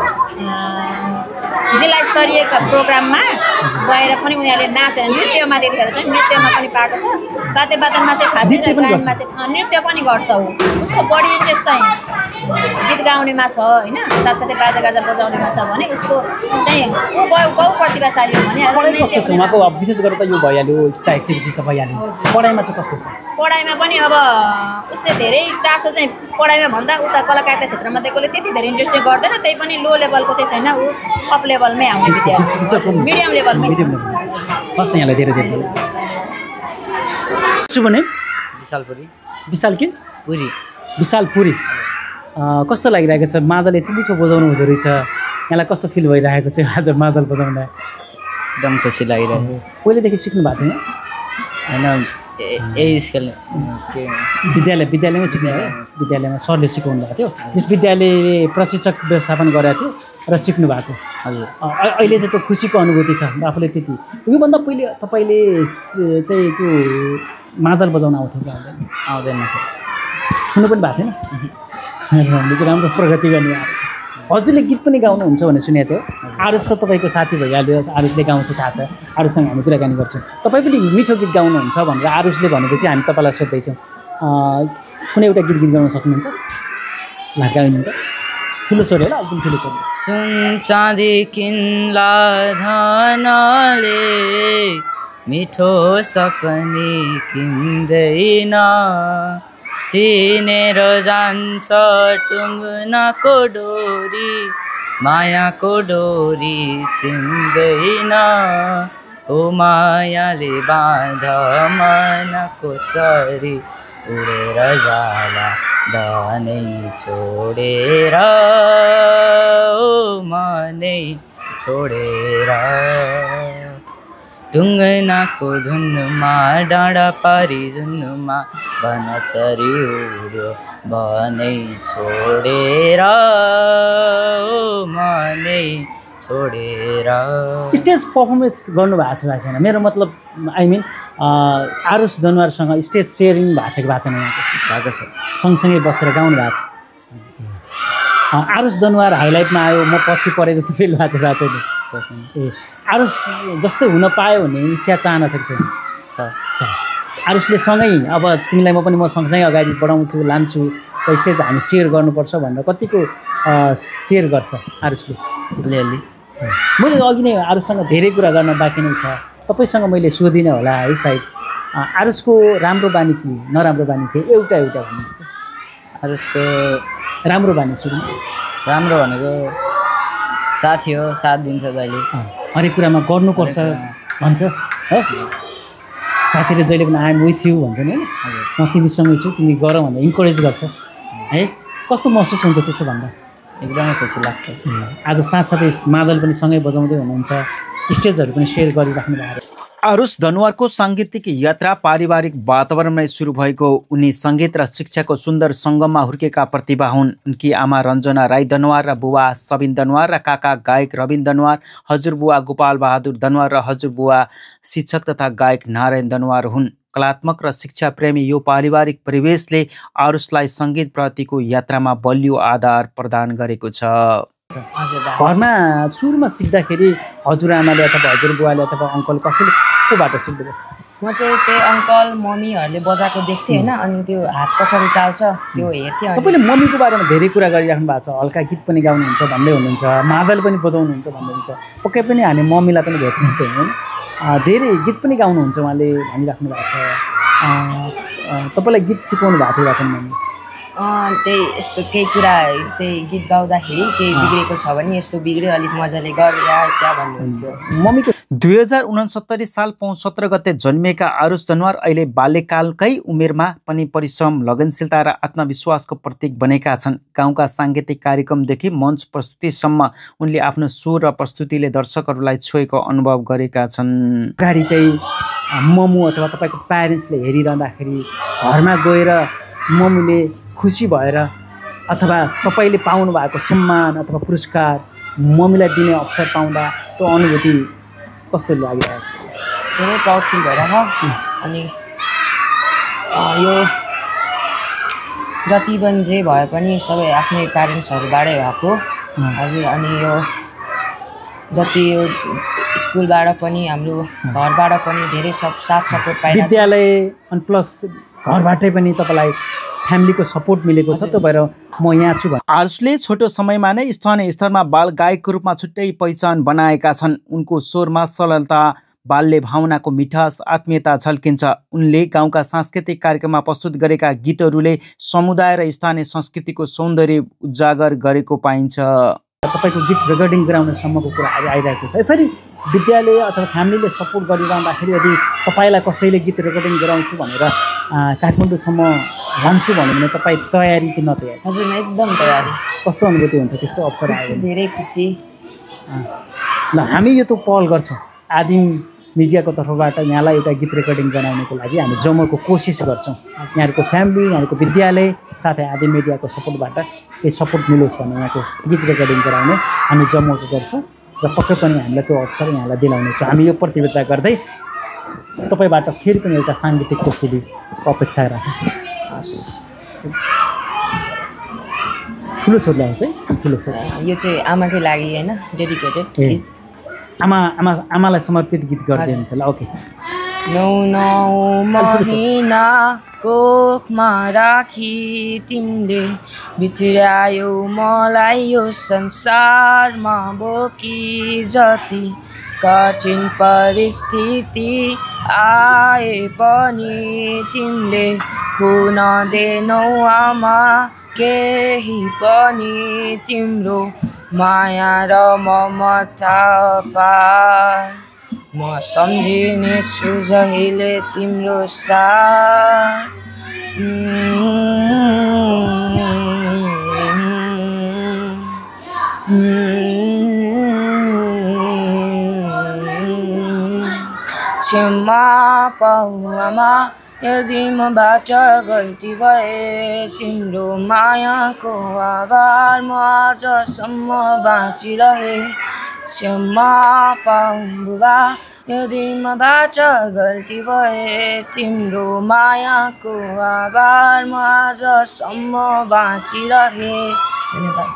जिल्ला स्तरीय प्रोग्राममा गएर पनि उनीहरूले नृत्यमा त्यतिखेर चाहिँ नृत्यमा पनि पाएको छ। वाद्यवादनमा चाहिँ खासै गायनमा चाहिँ नृत्य पनि गर्छ। उसको बढी इन्ट्रेस्ट चाहिँ गीत गाउनेमा छ होइन साथसाथै बाजागाजा बजाउनेमा छ भने उसको चाहिँ ऊ बहु प्रतिभाशाली हो भने पढाइ कस्तो छ उहाँको? अब विशेष गरेर त यो भइहाल्यो एक्स्ट्रा एक्टिभिटी चाहिँ भइहाल्यो, पढाइमा चाहिँ कस्तो छ? पढाइमा पनि अब उसले धेरै चासो चाहिँ पढाइमा भन्दा उता कलाकारिता क्षेत्रमा दिएकोले त्यति धेरै इन्ट्रेस्ट चाहिँ गर्दैन, त्यही पनि लो लेभलको चाहिँ छैन, ऊ अप लेभलमै आउने विद्यार्थी मिडियम लेभलमै छ। हस् यहाँलाई धेरै धेरै शुभ नेम? विशालपुरी। विशाल के? पुरी। विशाल पुरी। कस्तो लागिरहेको छ? मादल यति मिठो बजाउनु हुँदो रहेछ, यहाँलाई कस्तो फिल भइरहेको छ आज मादल बजाउँदा? एकदम खुसी लागिरहेको। पहिलेदेखि सिक्नु भएको थिएन? होइन यही स्केल विद्यालयमै सिक्नु भयो? विद्यालयमा सरले सिकाउनु भएको थियो, त्यस विद्यालयले प्रशिक्षक व्यवस्थापन गरेको थियो र सिक्नु भएको? हजुर। अहिले चाहिँ त्यो खुसीको अनुभूति छ आफूले त्यति? योभन्दा पहिले तपाईँले चाहिँ त्यो मादल बजाउन आउँथ्यो कि आउँदैन? आउँदैन सर। छुनु पनि भएको थिएन? हामीले चाहिँ राम्रो प्रगति गर्ने आएको छ। हजुरले गीत पनि गाउनुहुन्छ भने सुनेको थियो, आरुष त तपाईँको साथी भइहाल्यो, आरुषले गाउँछ थाहा छ, आरुषसँग हामी कुराकानी गर्छौँ। तपाईँ पनि मिठो गीत गाउनुहुन्छ भनेर आरुषले भनेपछि हामी तपाईँलाई सोध्दैछौँ, कुनै एउटा गीत गाउन सक्नुहुन्छ? गाउनु त ठुलो छोरी होला, एकदम ठुलो छोरी। सुन चाँदी किन्ला धनले मिठो सपनी किन्दैन, चिनेर जान्छ टुङ्गनाको डोरी, मायाको डोरी छिन्दैन, ओ मायाले बाँध मनको चरी, उडेर जाला धनै छोडेर, ओ मनै छोडेर, ढुङ्गनाको धुनमा डाँडा पारी जुनमा बनचरी उड्यो बनै छोडेर, ओ मनै छोडेर। स्टेज पर्फर्मेन्स गर्नुभएको छ छैन? मेरो मतलब आई मिन आरुष दनवारसँग स्टेज सेयरिङ भएको छ कि भएको छैन? भएको छ, सँगसँगै बसेर गाउनु भएको छ। आरुष दनवार हाइलाइटमा आयो, म पछि परे जस्तो फिल भएको छैन? ए आरुष जस्तै हुन पायो भन्ने इच्छा चाहना छ कि छैन? छ। आरुषले सँगै अब तिमीलाई म सँगसँगै अगाडि बढाउँछु लान्छु र स्टेज हामी सेयर गर्नुपर्छ भनेर कतिको सेयर गर्छ आरुषले? अलिअलि। मैले अघि नै आरुषसँग धेरै कुरा गर्न बाँकी नै छ, तपाईँसँग मैले सोधिनँ होला है सायद। आरुषको राम्रो बानी के नराम्रो बानी के एउटा भन्नुहोस् त। आरुषको राम्रो बानी सुरु? राम्रो भनेको साथी हो, साथ दिन्छ जहिले, हरेक कुरामा गर्नुपर्छ भन्छ है, साथीले जहिले पनि आइएम विथ यु भन्छ नि, होइन म तिमीसँगै छु तिमी गर भनेर इन्करेज गर्छ है। कस्तो महसुस हुन्छ त्यसो भन्दा? एकदमै खुसी लाग्छ। आज साथसाथै मादल पनि सँगै बजाउँदै हुनुहुन्छ, स्टेजहरू पनि सेयर गरिराख्नु भएको। आरुष दनवारको साङ्गीतिक यात्रा पारिवारिक वातावरणमै सुरु भएको उनी सङ्गीत र शिक्षाको सुन्दर सङ्गममा हुर्केका प्रतिभा हुन्। उनकी आमा रञ्जना राई दनवार र बुबा सबिन दनवार र काका गायक रविन दनवार, हजुरबुवा गोपाल बहादुर दनवार र हजुरबुवा शिक्षक तथा गायक नारायण दनवार हुन्। कलात्मक र शिक्षा प्रेमी यो पारिवारिक परिवेशले आरुषलाई सङ्गीतप्रतिको यात्रामा बलियो आधार प्रदान गरेको छ। घरमा सुरुमा सिक्दाखेरि हजुरआमाले अथवा हजुरबुवाले अथवा अङ्कल कसैले कोबाट सिक्नुभयो? म चाहिँ त्यही अङ्कल मम्मीहरूले बजाएको देख्थेँ होइन, अनि त्यो हात कसरी चाल्छ त्यो हेर्थेँ। तपाईँले मम्मीको बारेमा धेरै कुरा गरिराख्नु भएको छ, हल्का गीत पनि गाउनुहुन्छ भन्दै हुनुहुन्छ, मादल पनि बजाउनुहुन्छ भन्दै हुन्छ, पक्कै पनि हामी मम्मीलाई पनि भेट्नुहुन्छ होइन, धेरै गीत पनि गाउनुहुन्छ उहाँले भनिराख्नु भएको छ। तपाईँलाई गीत सिकाउनु भएको थियो बाटो मम्मी? त्यही यस्तो केही कुरा त्यही गीत गाउँदाखेरि केही बिग्रेको छ भने यस्तो बिग्रियो अलिक मजाले गर या क्या भन्नुहुन्थ्यो मम्मीको। 2069 साल पौष 17 गते जन्मिएका आरुष दनवार अहिले बाल्यकालकै उमेरमा पनि परिश्रम, लगनशीलता र आत्मविश्वासको प्रतीक बनेका छन्। गाउँका साङ्गीतिक कार्यक्रमदेखि मञ्च प्रस्तुतिसम्म उनले आफ्नो स्वर र प्रस्तुतिले दर्शकहरूलाई छोएको अनुभव गरेका छन्। गाडी चाहिँ मम्मु अथवा तपाईँको प्यारेन्ट्सले हेरिरहँदाखेरि घरमा गएर मम्मीले खुसी भएर अथवा तपाईँले पाउनु भएको सम्मान अथवा पुरस्कार मम्मीलाई दिने अवसर पाउँदा त्यो अनुभूति कस्तो लागिरहेको छ? धेरै प्राउड फिल भइरहेको। अनि यो जति पनि जे भए पनि सबै आफ्नै प्यारेन्ट्सहरूबाटै भएको हजुर। अनि यो जति यो स्कुलबाट पनि हाम्रो घरबाट पनि धेरै साथ सपोर्ट पाइरहेको। विद्यालय अनि प्लस घरबाटै पनि तपाईँलाई फ्यामिलीको सपोर्ट मिलेको छ, त्यो भएर म यहाँ छु। आरुषले छोटो समयमा नै स्थानीय स्तरमा बाल गायकको रूपमा छुट्टै पहिचान बनाएका छन्। उनको स्वरमा सरलता, बाल्य भावनाको मिठास, आत्मीयता झल्किन्छ। उनले गाउँका सांस्कृतिक कार्यक्रममा प्रस्तुत गरेका गीतहरूले समुदाय र स्थानीय संस्कृतिको सौन्दर्य उजागर गरेको पाइन्छ। तपाईँको गीत रेकर्डिङ गराउनेसम्मको कुरा आइरहेको छ। यसरी विद्यालय अथवा फ्यामिलीले सपोर्ट गरिरहँदाखेरि यदि तपाईँलाई कसैले गीत रेकर्डिङ गराउँछु भनेर काठमाडौँसम्म लान्छु भन्यो भने तपाईँ तयारी कि नतयारी? हजुर म एकदम तयारी। कस्तो अनुभूति हुन्छ त्यस्तो अवसर आयो? धेरै खुसी। ल हामी यो त पहल गर्छौँ, आदिम मिडियाको तर्फबाट यहाँलाई एउटा गीत रेकर्डिङ गराउनको लागि हामी जम्मूको कोसिस गर्छौँ। यहाँहरूको फ्यामिली, यहाँहरूको विद्यालय साथै आदिम मिडियाको सपोर्टबाट केही सपोर्ट मिलोस् भन्ने यहाँको गीत रेकर्डिङ गराउने हामी जम्मूको गर्छौँ र पक्कै पनि हामीलाई त्यो अवसर यहाँलाई दिलाउनेछौँ। हामी यो प्रतिबद्धता गर्दै तपाईँबाट फेरि पनि एउटा साङ्गीतिक कोसेलीको अपेक्षा राखौँ। ठुलो छोरीलाई होस् है, ठुलो छोरी। यो चाहिँ आमाकै लागि होइन, डेडिकेटेड गीत। आमालाई समर्पित गीत गरिदिनुहुन्छ ल। ओके। 9 महिना कोखमा राखी तिमीले बितायौ मलाई यो संसारमा बोकी, जति कठिन परिस्थिति आए पनि तिमीले हुन दिनौ आमा केही पनि। तिम्रो माया र ममता पार म सम्झिने छु जहिले तिम्रो साथ। क्षमा पाऊ आमा यदि मबाट गल्ती भए, तिम्रो मायाको आभार म आजसम्म बाँचिरहे। क्षमा पाऊ बुबा यदि मबाट गल्ती भए, तिम्रो मायाको आभार म आजसम्म बाँचिरहे। धन्यवाद।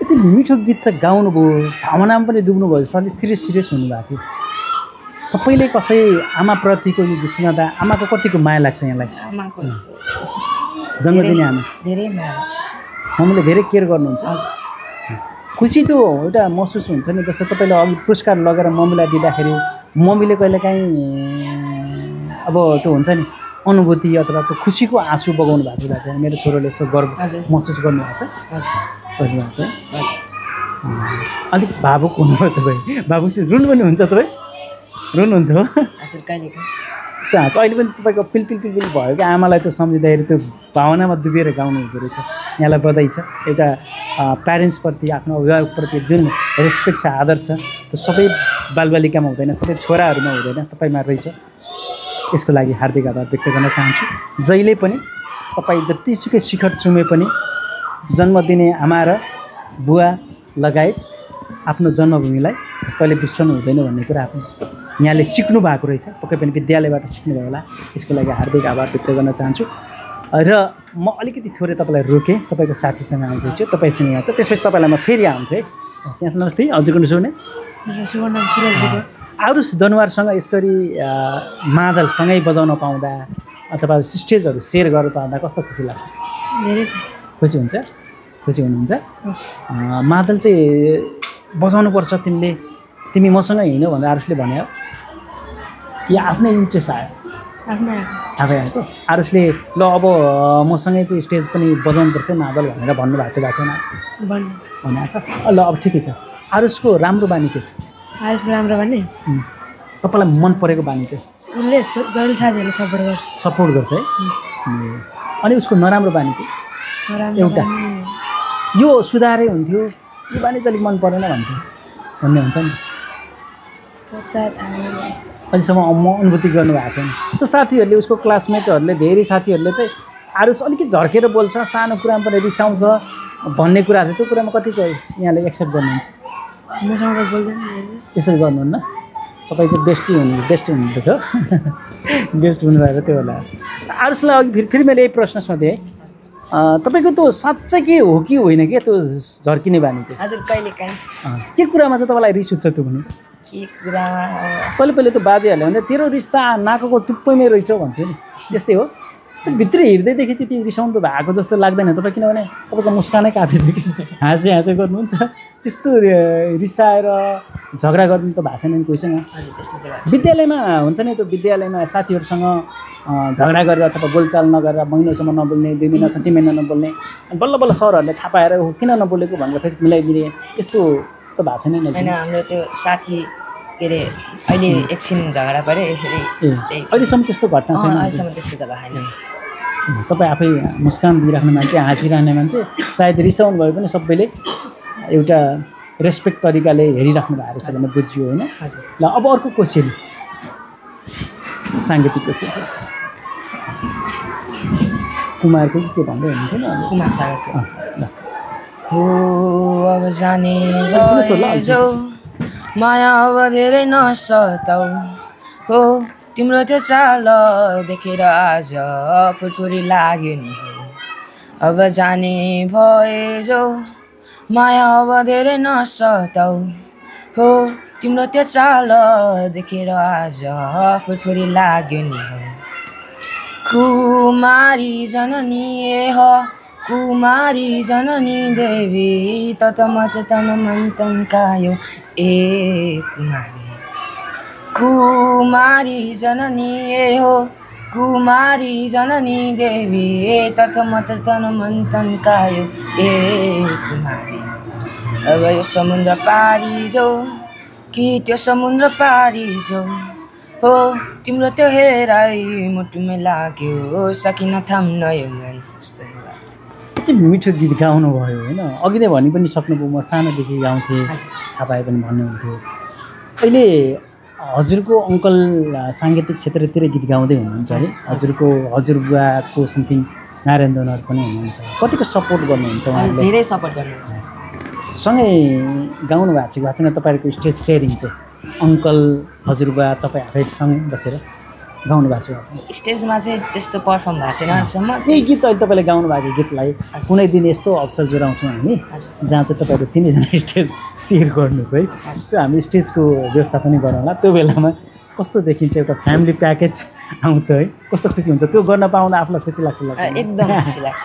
यति मिठो गीत चाहिँ गाउनुभयो, भावनामा पनि डुब्नुभयो, जस्तो अलिक सिरियस हुनुभएको थियो। तपाईँले कसै आमाप्रतिको यो गीत सुन्दा आमाको कतिको माया लाग्छ यहाँलाई? आमाको जन्मदिने आमा धेरै माया लाग्छ। मम्मीले धेरै केयर गर्नुहुन्छ। खुसी त एउटा महसुस हुन्छ नि, जस्तो तपाईँले अघि पुरस्कार लगेर मम्मीलाई दिँदाखेरि मम्मीले कहिलेकाहीँ अब त्यो हुन्छ नि अनुभूति अथवा त्यो खुसीको आँसु बगाउनु भएको छ। मेरो छोरोले यस्तो गर्व महसुस गर्नुभएको छ। गर्नुभएको छ। अलिक भावुक हुनुभयो तपाईँ, भावुक रुनु पनि हुन्छ तपाईँ? रुनुहुन्छ हो? हजुर कहिलेको यस्तो हाँस अहिले पनि तपाईँको पिल भयो कि आमालाई त सम्झिँदाखेरि त्यो भावनामा डुबेर गाउनु हुँदो रहेछ। यहाँलाई बधाई छ। एउटा प्यारेन्ट्सप्रति, आफ्नो अभिभावकप्रति जुन रेस्पेक्ट छ, आदर छ, त्यो सबै बालबालिकामा हुँदैन, सबै छोराहरूमा हुँदैन, तपाईँमा रहेछ। यसको लागि हार्दिक आभार व्यक्त गर्न चाहन्छु। जहिले पनि तपाईँ जतिसुकै शिखर चुमे पनि जन्मदिने आमा र बुवा लगायत आफ्नो जन्मभूमिलाई कहिले बिर्सनु हुँदैन भन्ने कुरा आफ्नो यहाँले सिक्नु भएको रहेछ। पक्कै पनि विद्यालयबाट सिक्नुभयो होला। यसको लागि हार्दिक आभार व्यक्त गर्न चाहन्छु। र म अलिकति थोरै तपाईँलाई रोकेँ, तपाईँको साथीसँग आउँदैछु, तपाईँसँग यहाँ छ, त्यसपछि तपाईँलाई म फेरि आउँछु है। नमस्ते। हजुरको नाम सुने? आरुष दनुवारसँग यसरी मादलसँगै बजाउन पाउँदा अथवा स्टेजहरू सेयर गर्न पाउँदा कस्तो खुसी लाग्छ? धेरै खुसी हुन्छ। खुसी हुनुहुन्छ? मादल चाहिँ बजाउनुपर्छ तिमीले, तिमी मसँग हिँड्यौ भनेर आरुषले भन्यो कि आफ्नै इन्ट्रेस्ट आयो? आफै आएको। आरुषले ल अब मसँगै चाहिँ स्टेज पनि बजाउनुपर्छ मादल भनेर भन्नुभएको छ, भन्नुभएको छ? ल अब ठिकै छ। आरुषको राम्रो बानी के छ? आरुषको राम्रो बानी तपाईँलाई मन परेको बानी चाहिँ? उसले जहिले साथीहरूले सपोर्ट गर्छ है। अनि उसको नराम्रो बानी चाहिँ? एउटा यो सुधारै हुन्थ्यो, यो बानी चाहिँ अलिक मन परेन भन्ने हुन्छ नि। अहिलेसम्म अनुभूति गर्नुभएको छैन। त्यो साथीहरूले, उसको क्लासमेटहरूले, धेरै साथीहरूले चाहिँ आरुष अलिकति झर्केर बोल्छ, सानो कुरामा पनि रिसाउँछ भन्ने कुराहरू, त्यो कुरामा कतिको यहाँले एक्सेप्ट गर्नुहुन्छ? यसरी गर्नुहुन्न? तपाईँ चाहिँ बेस्ट हुनुहुँदैछ, बेस्ट हुनुभएको त्यो होला। आरुषलाई अघि फेरि मैले यही प्रश्न सोधेँ है, तपाईँको त्यो साँच्चै के हो कि होइन कि त्यो झर्किने बानी चाहिँ? हजुर कहिलेकाहीँ। के कुरामा चाहिँ तपाईँलाई रिस उठ्छ त्यो भन्नु? के कुरामा? पहिले त बाजेहरूले भन्दा तेरो रिस त नाकको टुप्पैमै रहेछ भन्थ्यो नि, त्यस्तै हो? भित्र हिँड्दैदेखि त्यति रिसाउनु भएको जस्तो लाग्दैन तपाईँ, किनभने तपाईँको मुस्कानै काफी छ कि हाँसे हाँसे गर्नुहुन्छ। त्यस्तो रिसाएर झगडा गर्नु त भएको छैन नि कोहीसँग। विद्यालयमा हुन्छ नि, त्यो विद्यालयमा साथीहरूसँग झगडा गरेर अथवा बोलचाल नगरेर महिनौसम्म नबोल्ने, 2 महिना 3 महिना नबोल्ने, अनि बल्ल बल्ल सरहरूले थाहा पाएर किन नबोलेको भनेर फेरि मिलाइदिने, त्यस्तो त भएको छैन नि? होइन, हाम्रो त्यो साथी के अरे अहिले एकछिन झगडा पऱ्यो, अहिलेसम्म त्यस्तो घटना छैन? अहिलेसम्म त्यस्तो त भएको छैन। तपाईँ आफै मुस्कान दिइराख्ने मान्छे, हाँसिरहने मान्छे, सायद रिसाउनु भए पनि सबैले एउटा रेस्पेक्ट तरिकाले हेरिराख्नु भएको छ भने बुझियो होइन? ल अब अर्को क्वेसन, साङ्गीतिक क्वेसन कुमारको के भन्दै हुनुहुन्थ्यो नि? कुमार सागरको हो अब जाने भएजौ माया अब धेरै नसताउ हो तिम्रो त्यो चाल देखेर आज फुरफुरी लाग्यो नि हो अब जाने भएजौ माया अब धेरै नसताउ हो तिम्रो त्यो चाल देखेर आज फुरफुरी लाग्यो नि हो कुमारी जननी ए हो कुमारी जननी देवी तत मत तन मन तन्कायो ए कुमारी कुमारी जननी ए हो कुमारी जननी देवी तत मत तन मन तन्कायो ए कुमारी अब यो समुद्र पारी जाऊ कि त्यो समुद्र पारी जाऊ हो तिम्रो त्यो हेराइ मुटुमै लाग्यो सकिन थाम्न यो मन। कति मिठो गीत गाउनु भयो होइन? अघि नै भनि पनि सक्नुभयो, म सानोदेखि गाउँथेँ, थाहा पाए पनि भन्नुहुन्थ्यो। अहिले हजुरको अङ्कल साङ्गीतिक क्षेत्रतिर गीत गाउँदै हुनुहुन्छ है? हजुरबुवाको समथिङ नारायण दनर पनि हुनुहुन्छ, कतिको सपोर्ट गर्नुहुन्छ उहाँले? धेरै सपोर्ट गर्नुहुन्छ। सँगै गाउनु भएको छैन तपाईँहरूको स्टेज सेयरिङ चाहिँ? अङ्कल हजुरबुवा तपाईँ आफैसँगै बसेर गाउनु भएको छ? स्टेजमा चाहिँ त्यस्तो पर्फर्म भएको छैन अहिलेसम्म। यही गीत अहिले तपाईँले गाउनु भएको गीतलाई कुनै दिन यस्तो अवसर जोडाउँछौँ हामी जहाँ चाहिँ तपाईँहरू तिनैजना स्टेज सेयर गर्नुहोस् है। त्यो हामी स्टेजको व्यवस्था पनि गरौँला। त्यो बेलामा कस्तो देखिन्छ, एउटा फ्यामिली प्याकेज आउँछ है, कस्तो खुसी हुन्छ त्यो गर्न पाउँदा आफूलाई खुसी लाग्छ? एकदम खुसी लाग्छ।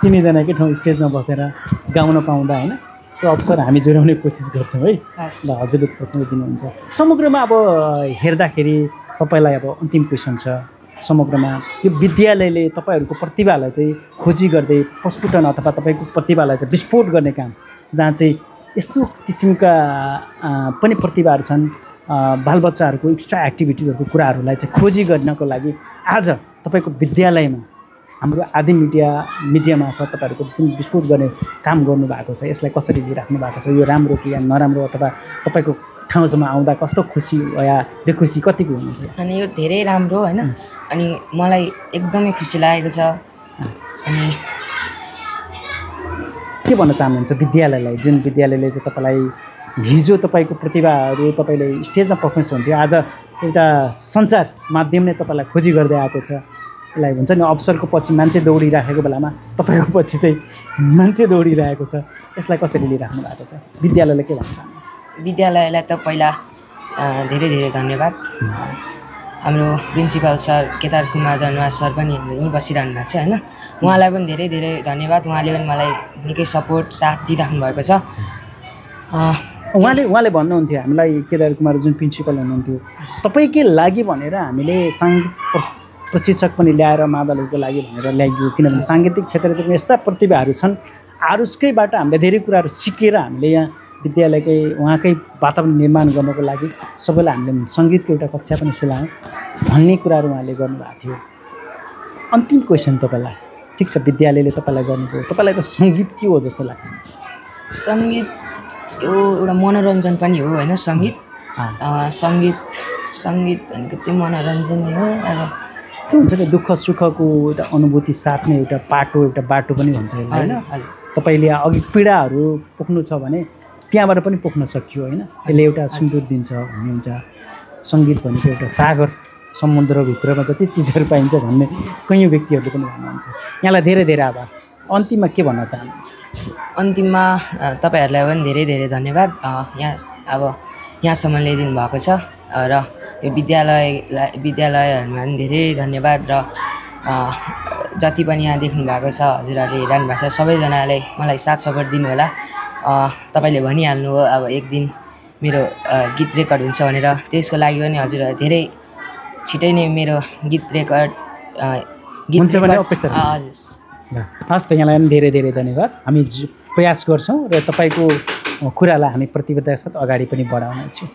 तिनैजनाकै ठाउँ स्टेजमा बसेर गाउन पाउँदा होइन, त्यो अवसर हामी जोड्याउने कोसिस गर्छौँ है। ल हजुरले प्रथम दिनुहुन्छ। समग्रमा अब हेर्दाखेरि तपाईँलाई अब अन्तिम क्वेसन छ, समग्रमा यो विद्यालयले तपाईँहरूको प्रतिभालाई चाहिँ खोजी गर्दै प्रस्फुटन अथवा तपाईँको प्रतिभालाई चाहिँ विस्फोट गर्ने काम, जहाँ चाहिँ यस्तो किसिमका पनि प्रतिभाहरू छन्, बालबच्चाहरूको एक्स्ट्रा एक्टिभिटीहरूको कुराहरूलाई चाहिँ खोजी गर्नको लागि आज तपाईँको विद्यालयमा हाम्रो आदि मिडियामा अथवा तपाईँहरूको जुन विस्फोट गर्ने काम गर्नुभएको छ, यसलाई कसरी लिइराख्नु भएको छ? यो राम्रो कि या नराम्रो, अथवा तपाईँको ठाउँसम्म आउँदा कस्तो खुसी या बेखुसी कतिको हुनुहुन्छ? अनि यो धेरै राम्रो होइन, अनि मलाई एकदमै खुसी लागेको छ। अनि के भन्न चाहनुहुन्छ विद्यालयलाई, जुन विद्यालयले चाहिँ तपाईँलाई हिजो तपाईँको प्रतिभाहरू तपाईँले स्टेजमा पर्फर्मेन्स हुन्थ्यो, आज एउटा सञ्चार माध्यम नै तपाईँलाई खोजी गर्दै आएको छ? यसलाई हुन्छ नि अवसरको पछि मान्छे दौडिराखेको बेलामा तपाईँको पछि चाहिँ मान्छे दौडिरहेको छ, यसलाई कसरी लिइराख्नु भएको छ? विद्यालयले के भन्न चाहनुहुन्छ? विद्यालयलाई त पहिला धेरै धेरै धन्यवाद। हाम्रो principal sir Kedar Kumar Danwar sir पनि यहीँ बसिरहनु भएको छ होइन, उहाँलाई पनि धेरै धेरै धन्यवाद। उहाँले पनि मलाई निकै सपोर्ट साथ दिइराख्नु भएको छ। उहाँले भन्नुहुन्थ्यो हामीलाई, केदार कुमार जुन प्रिन्सिपल हुनुहुन्थ्यो, तपाईँकै लागि भनेर हामीले साङ्गीतिक प्रशिक्षक पनि ल्याएर मादलहरूको लागि भनेर ल्याइयो, किनभने साङ्गीतिक क्षेत्रतिर यस्ता प्रतिभाहरू छन्, आरुषकैबाट हामीले धेरै कुराहरू सिकेर हामीले यहाँ विद्यालयकै उहाँकै वातावरण निर्माण गर्नको लागि सबैलाई हामीले सङ्गीतको एउटा कक्षा पनि सिलायौँ भन्ने कुराहरू उहाँले गर्नुभएको थियो। अन्तिम क्वेसन तपाईँलाई, ठिक छ विद्यालयले तपाईँलाई गर्नुभयो, तपाईँलाई त सङ्गीत के हो जस्तो लाग्छ? सङ्गीत यो एउटा मनोरञ्जन पनि हो होइन, सङ्गीत भनेको त्यो मनोरञ्जन नै हो। अब के हुन्छ नि दुःख सुखको एउटा अनुभूति साथ नै एउटा बाटो पनि हुन्छ होइन? तपाईँले अघि पीडाहरू पोख्नु छ भने त्यहाँबाट पनि पोख्न सकियो होइन? यसले एउटा सुन्दर दिन्छ भन्ने हुन्छ। सङ्गीत भनेको एउटा सागर, समुद्रभित्रमा जति चिजहरू पाइन्छ भन्ने कैयौँ व्यक्तिहरूले पनि भन्नुहुन्छ। यहाँलाई धेरै धेरै आभार। अन्तिममा के भन्न चाहनुहुन्छ? अन्तिममा तपाईँहरूलाई पनि धेरै धेरै धन्यवाद। यहाँसम्म ल्याइदिनु भएको छ र यो विद्यालयहरूमा पनि धेरै धन्यवाद। र जति पनि यहाँ देख्नु भएको छ हजुरहरूले हेरिरहनु भएको छ सबैजनालाई मलाई साथ सपोर्ट दिनु होला। तपाईँले भनिहाल्नु हो अब एक दिन मेरो गीत रेकर्ड हुन्छ भनेर, त्यसको लागि पनि हजुरहरू धेरै छिटै नै मेरो गीत रेकर्ड हजुर। हस् त, यहाँलाई पनि धेरै धेरै धन्यवाद। हामी प्रयास गर्छौँ र तपाईँको कुरालाई हामी प्रतिबद्धताका साथ अगाडि पनि बढाउनेछौँ।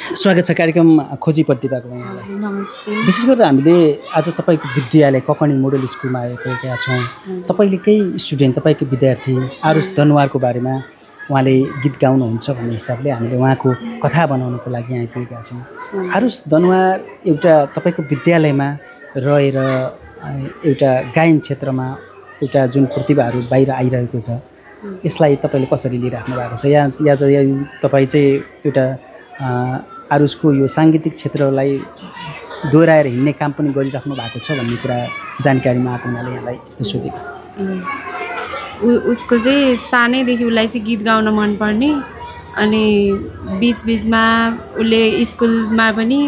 स्वागत छ कार्यक्रम खोजी प्रतिभाको यहाँलाई। नमस्ते। विशेष गरेर हामीले आज तपाईँको विद्यालय ककनी मोडल स्कुलमा आइपुगेका छौँ। तपाईँले केही स्टुडेन्ट, तपाईँको विद्यार्थी आरुष दनुवारको बारेमा उहाँले गीत गाउनुहुन्छ भन्ने हिसाबले हामीले उहाँको कथा बनाउनको लागि यहाँ आइपुगेका छौँ। आरुष दनुवार एउटा तपाईँको विद्यालयमा रहेर एउटा गायन क्षेत्रमा एउटा जुन प्रतिभाहरू बाहिर आइरहेको छ, यसलाई तपाईँले कसरी लिइराख्नु भएको छ? या तपाईँ चाहिँ एउटा आरुषको यो साङ्गीतिक क्षेत्रलाई दोहोऱ्याएर हिँड्ने काम पनि गरिराख्नु भएको छ भन्ने कुरा जानकारीमा आएको हुनाले यहाँलाई त्यो सोधेको। उसको चाहिँ सानैदेखि उसलाई चाहिँ गीत गाउन मनपर्ने, अनि बिचबिचमा उसले स्कुलमा पनि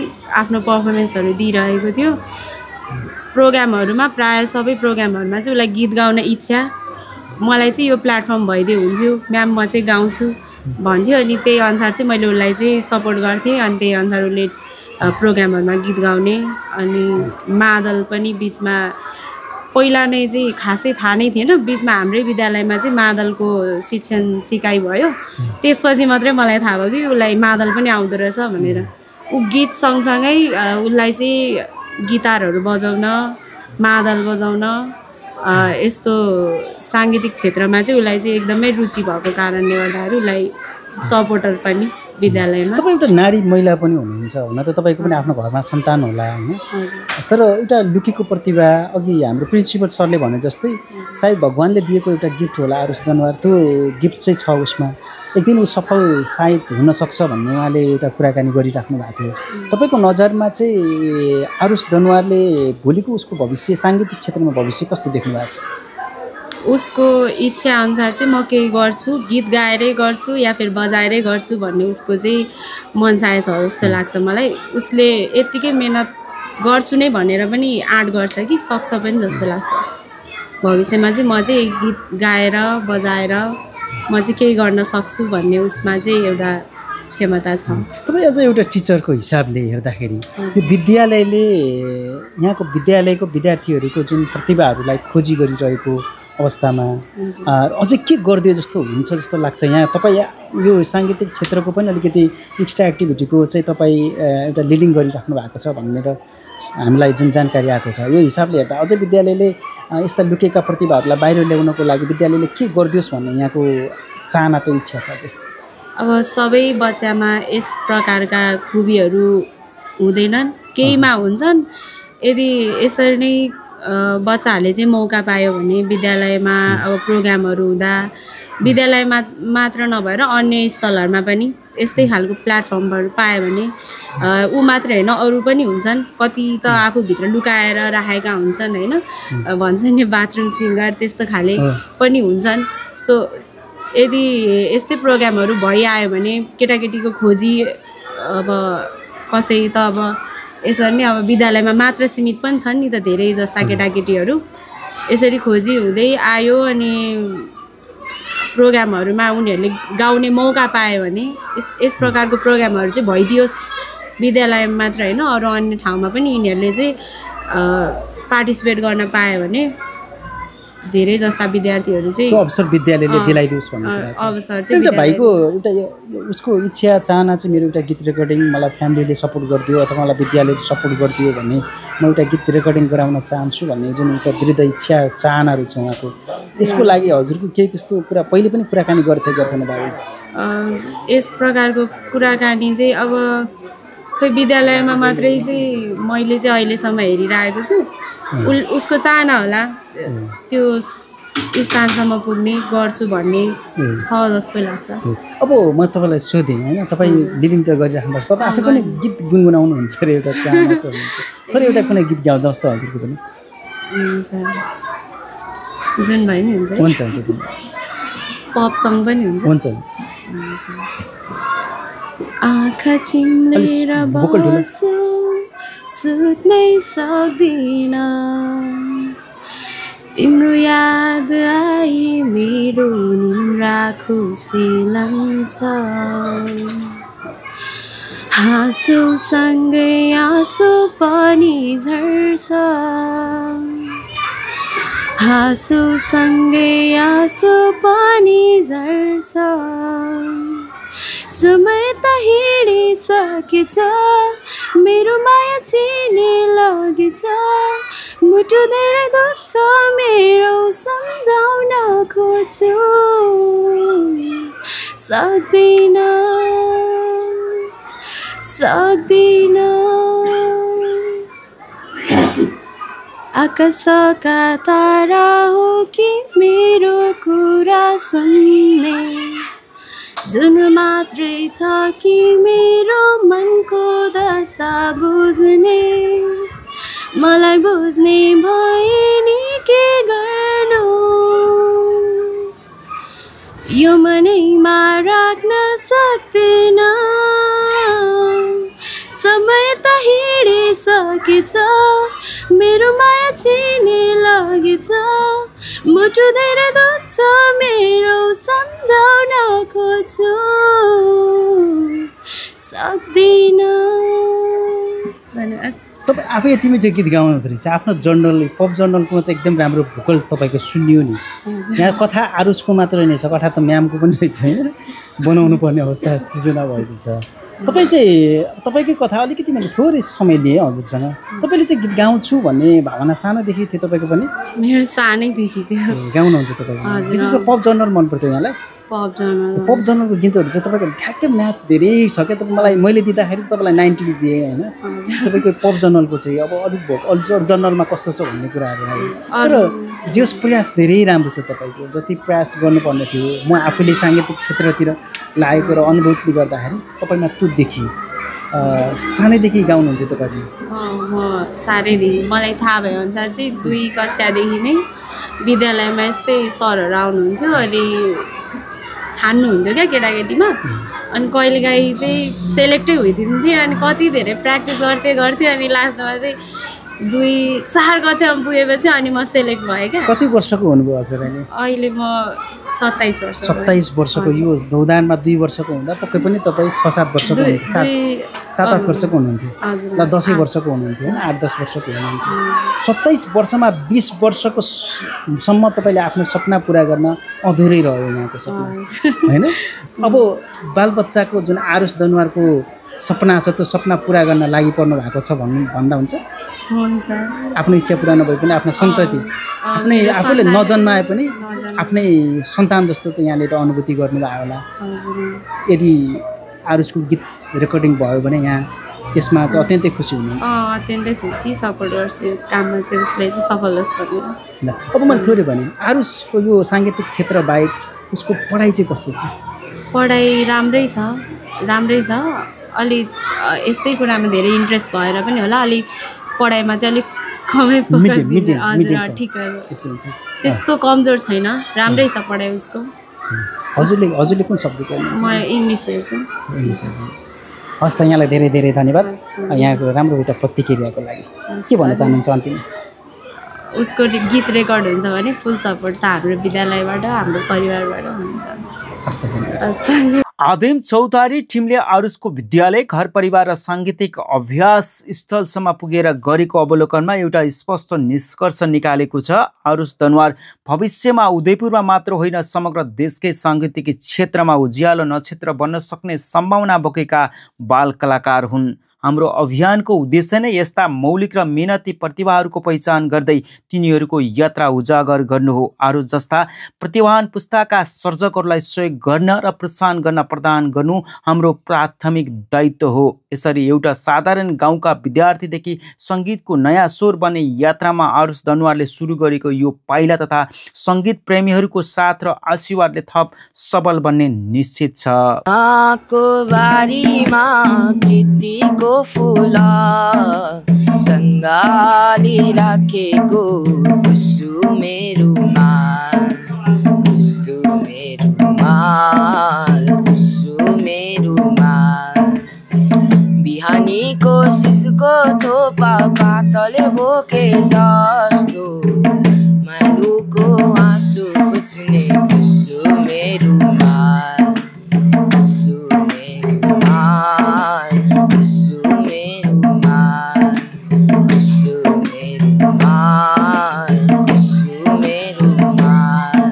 आफ्नो पर्फर्मेन्सहरू दिइरहेको थियो। प्रोग्रामहरूमा प्रायः सबै प्रोग्रामहरूमा चाहिँ उसलाई गीत गाउन इच्छा। मलाई चाहिँ यो प्लेटफर्म भइदियो हुन्थ्यो, म्याम म चाहिँ गाउँछु भन्थ्यो, अनि त्यही अनुसार चाहिँ मैले उसलाई चाहिँ सपोर्ट गर्थेँ। अनि त्यही अनुसार उसले प्रोग्रामहरूमा गीत गाउने। अनि मादल पनि बिचमा पहिला नै चाहिँ खासै थाहा नै थिएन, बिचमा हाम्रै विद्यालयमा चाहिँ मादलको शिक्षण सिकाइ भयो। त्यसपछि मात्रै मलाई थाहा भयो कि उसलाई मादल पनि आउँदो रहेछ भनेर। ऊ गीत सँगसँगै उसलाई चाहिँ गिटारहरू बजाउन, मादल बजाउन, यस्तो साङ्गीतिक क्षेत्रमा चाहिँ उसलाई चाहिँ एकदमै रुचि भएको कारणले गर्दाखेरि उसलाई सपोर्टर पनि विद्यालयमा। तपाईँ एउटा नारी महिला पनि हुनुहुन्छ, हुन त तपाईँको पनि आफ्नो घरमा सन्तान होला होइन, तर एउटा लुकेको प्रतिभा अघि हाम्रो प्रिन्सिपल सरले भने जस्तै सायद भगवान्ले दिएको एउटा गिफ्ट होला आरुष दनुवार, त्यो गिफ्ट चाहिँ छ उसमा, एक दिन ऊ सफल सायद हुनसक्छ भन्ने उहाँले एउटा कुराकानी गरिराख्नु भएको थियो। तपाईँको नजरमा चाहिँ आरुष दनुवारले भोलिको उसको भविष्य साङ्गीतिक क्षेत्रमा भविष्य कस्तो देख्नु भएको छ? उसको इच्छा अनुसार चाहिँ म केही गर्छु, गीत गाएरै गर्छु या फिर बजाएरै गर्छु भन्ने उसको चाहिँ मनसाय छ जस्तो लाग्छ मलाई। उसले यत्तिकै मेहनत गर्छु नै भनेर पनि आँट गर्छ कि सक्छ पनि जस्तो लाग्छ। भविष्यमा चाहिँ म चाहिँ गीत गाएर बजाएर म चाहिँ केही गर्न सक्छु भन्ने उसमा चाहिँ एउटा क्षमता छ। तपाईँ अझ एउटा टिचरको हिसाबले हेर्दाखेरि यो विद्यालयले यहाँको विद्यालयको विद्यार्थीहरूको जुन प्रतिभाहरूलाई खोजी गरिरहेको अवस्थामा अझै के गरिदियो जस्तो हुन्छ जस्तो लाग्छ? यहाँ तपाईँ यो साङ्गीतिक क्षेत्रको पनि अलिकति एक्स्ट्रा एक्टिभिटीको चाहिँ तपाईँ एउटा लिडिङ गरिराख्नु भएको छ भनेर हामीलाई जुन जानकारी आएको छ, यो हिसाबले हेर्दा अझै विद्यालयले यस्ता लुकेका प्रतिभाहरूलाई बाहिर ल्याउनको लागि विद्यालयले के गरिदियोस् भन्ने यहाँको चाहना त इच्छा छ चाहिँ? अब सबै बच्चामा यस प्रकारका खुबीहरू हुँदैनन्, केहीमा हुन्छन्। यदि यसरी नै बच्चाहरूले चाहिँ मौका पायो भने विद्यालयमा अब प्रोग्रामहरू हुँदा विद्यालयमा मात्र नभएर अन्य स्थलहरूमा पनि यस्तै खालको प्लेटफर्महरू पायो भने ऊ मात्र होइन अरू पनि हुन्छन्। कति त आफूभित्र लुकाएर राखेका हुन्छन् होइन, भन्छ नि बाथरुम सिङ्गर, त्यस्तो खाले पनि हुन्छन्। सो यदि यस्तै प्रोग्रामहरू भइआयो भने केटाकेटीको खोजी अब कसै त अब यसरी नै अब विद्यालयमा मात्र सीमित पनि छन् नि त धेरै जस्ता केटाकेटीहरू। यसरी खोजी हुँदै आयो अनि प्रोग्रामहरूमा उनीहरूले गाउने मौका पायो भने यस प्रकारको प्रोग्रामहरू चाहिँ भइदियोस् विद्यालयमा मात्र होइन अरू अन्य ठाउँमा पनि यिनीहरूले चाहिँ पार्टिसिपेट गर्न पायो भने धेरै जस्ता विद्यार्थीहरू चाहिँ त्यो अवसर विद्यालयले दिलाइदियोस् भन्ने कुरा छ। अवसर चाहिँ एउटा भाइको एउटा उसको इच्छा चाहना चाहिँ मेरो एउटा गीत रेकर्डिङ मलाई फ्यामिलीले सपोर्ट गरिदियो अथवा मलाई विद्यालयले सपोर्ट गरिदियो भने म एउटा गीत रेकर्डिङ गराउन चाहन्छु भन्ने जुन एउटा दृढ इच्छा चाहनाहरू छ उहाँको, यसको लागि हजुरको केही त्यस्तो कुरा पहिले पनि कुराकानी गर्दैन भाइ? यस प्रकारको कुराकानी चाहिँ अब खोइ विद्यालयमा मात्रै चाहिँ मैले चाहिँ अहिलेसम्म हेरिरहेको छु। उसको चाहना होला त्यो स्थानसम्म पुग्ने गर्छु भन्ने छ जस्तो लाग्छ। अब म तपाईँलाई सोधेँ होइन, तपाईँ लिडिङ त गरिराख्नु भएको छ, तपाईँ आफै पनि गीत गुनगुनाउनुहुन्छ अरे, एउटा चाहना छ हुन्छ थोरै एउटा कुनै गीत गाउँ जस्तो हजुरको पनि हुन्छ? जुन भयो नि हुन्छ हुन्छ हुन्छ जुन पप सङ पनि हुन्छ हुन्छ हुन्छ। आँखा चिम्लेर बस्यो सुत्नै सक्दिन तिम्रो याद आई मेरो निन्द्रा खुसिलन्छ हाँसो सँगै आँसु पनि झर्छ हाँसो सँगै आँसु पनि झर्छ समय त हिँडिसकेछ मेरो माया छिनी लगेछ मुटु धेरै दुख्छ मेरो सम्झाउन खोज्छु सक्दिन सक्दिन आकाशका तारा हो कि मेरो कुरा सुन्ने जुन मात्रै छ कि मेरो मनको दशा बुझ्ने मलाई बुझ्ने भए नि के गर्नु यो मनैमा राख्न सक्दैन समय त हिँडिसकेछ मेरो माया छिनी लगेछ मुटु धेरै दुख्छ मेरो सम्झाउन खोज्छु सक्दिन धन्यवाद तपाईँ आफै यति मिठो गीत गाउनुहुँदो रहेछ आफ्नो जर्नल पप जर्नलको चाहिँ एकदम राम्रो भोकल तपाईँको सुनियो नि यहाँ कथा आरुजको मात्र रहेछ कथा त म्यामको पनि रहेछ होइन बनाउनु पर्ने अवस्था सिर्जना भएको छ तपाईँ चाहिँ तपाईँकै कथा अलिकति मैले थोरै समय लिएँ हजुरसँग तपाईँले चाहिँ गीत गाउँछु भन्ने भावना सानोदेखि थियो तपाईँको पनि मेरो सानैदेखि थियो गाउनुहुन्थ्यो तपाईँको विशेष गरी पप जर्नल मनपर्थ्यो यहाँलाई पप जर्नलको गीतहरू चाहिँ तपाईँको ठ्याक्कै म्याच धेरै छ क्या तपाईँ मलाई मैले दिँदाखेरि चाहिँ तपाईँलाई 90 दिएँ होइन तपाईँको पप जर्नलको चाहिँ अब अलिक अरू जर्नलमा कस्तो छ भन्ने कुराहरू तर जे प्रयास धेरै राम्रो छ तपाईँको जति प्रयास गर्नुपर्ने थियो म आफूले साङ्गीतिक क्षेत्रतिर लागेको र अनुभूतिले गर्दाखेरि तपाईँमा त्यो देखियो सानैदेखि गाउनुहुन्थ्यो तपाईँले म सानैदेखि मलाई थाहा भएअनुसार चाहिँ 2 कक्षादेखि नै विद्यालयमा यस्तै सरहरू आउनुहुन्थ्यो अनि छान्नुहुन्थ्यो क्या केटाकेटीमा अनि कहिलेकाहीँ चाहिँ सेलेक्टै हुँदिन्थेँ अनि कति धेरै प्र्याक्टिस गर्थेँ अनि लास्टमा चाहिँ 2-4 कक्षामा पुगेपछि अनि म सेलेक्ट भएँ क्या कति वर्षको हुनुभयो हजुर अहिले म 27 वर्ष 27 वर्षको यो दौदानमा 2 वर्षको हुँदा पक्कै पनि तपाईँ 6-7 वर्षको हुनुहुन्थ्यो 7-8 वर्षको हुनुहुन्थ्यो ल 10 वर्षको हुनुहुन्थ्यो होइन 8-10 वर्षको हुनुहुन्थ्यो 27 वर्षमा 20 वर्षको सम्म तपाईँले आफ्नो सपना पुरा गर्न अधुरै रह्यो यहाँको सपना होइन अब बालबच्चाको जुन आरुष दनुवारको सपना छ त्यो सपना पुरा गर्न लागि पर्नु भएको छ भन्दा हुन्छ आफ्नो इच्छा पुरा नभए पनि आफ्नो सन्तति आफ्नै आफूले नजन्माए पनि आफ्नै सन्तान जस्तो चाहिँ यहाँले त अनुभूति गर्नुभयो होला यदि आरुषको गीत रेकर्डिङ भयो भने यहाँ त्यसमा चाहिँ अत्यन्तै खुसी हुनुहुन्छ अत्यन्तै खुसी सपोर्ट गर्छु काममा चाहिँ उसले चाहिँ सफल होस् भनेर ल अब मैले थोरै भने आरुषको यो साङ्गीतिक क्षेत्र बाहेक उसको पढाइ चाहिँ कस्तो छ पढाइ राम्रै छ अलि यस्तै कुरामा धेरै इन्ट्रेस्ट भएर पनि होला अलि पढाइमा चाहिँ अलिक कमै फोकस दिन्छ हजुर ठिक त्यस्तो कमजोर छैन राम्रै छ पढाइ उसको हजुरले कुन सब्जेक्ट गर्नुहुन्छ म इङ्ग्लिस हेर्छु हस् त यहाँलाई धेरै धेरै धन्यवाद यहाँको राम्रो एउटा प्रतिक्रियाको लागि के भन्न चाहनुहुन्छ अन्तिममा उसको गीत रेकर्ड हुन्छ भने फुल सपोर्ट छ हाम्रो विद्यालयबाट हाम्रो परिवारबाट हुन्छ हस् त धन्यवाद आदिम चौतारी टिमले आरुषको विद्यालय घर परिवार र साङ्गीतिक अभ्यास स्थलसम्म पुगेर गरेको अवलोकनमा एउटा स्पष्ट निष्कर्ष निकालेको छ आरुष दनुवार भविष्यमा उदयपुरमा मात्र होइन समग्र देशकै साङ्गीतिक क्षेत्रमा उज्यालो नक्षत्र बन्न सक्ने सम्भावना बोकेका बाल कलाकार हुन् हाम्रो अभियानको उद्देश्य नै यस्ता मौलिक र मेहनती प्रतिभाहरूको पहिचान गर्दै तिनीहरूको यात्रा उजागर गर्नु हो आरुष जस्ता प्रतिभावान पुस्ताका सर्जकहरूलाई सहयोग गर्न र प्रोत्साहन गर्न प्रदान गर्नु हाम्रो प्राथमिक दायित्व हो यसरी एउटा साधारण गाउँका विद्यार्थीदेखि सङ्गीतको नयाँ स्वर बन्ने यात्रामा आरुष दनुवारले सुरु गरेको यो पाइला तथा सङ्गीत प्रेमीहरूको साथ र आशीर्वादले थप सबल बन्ने निश्चित छ फूल सङ्गाली राखेको कुसुमे रुमाल बिहानीको शीतको थोपा पातले बोके जस्तो मालुको आँसु पुछ्ने कुसुमे रुमाल कुसुमे रुमाल कुसुमे रुमाल कुसुमे रुमाल कुसुमे रुमाल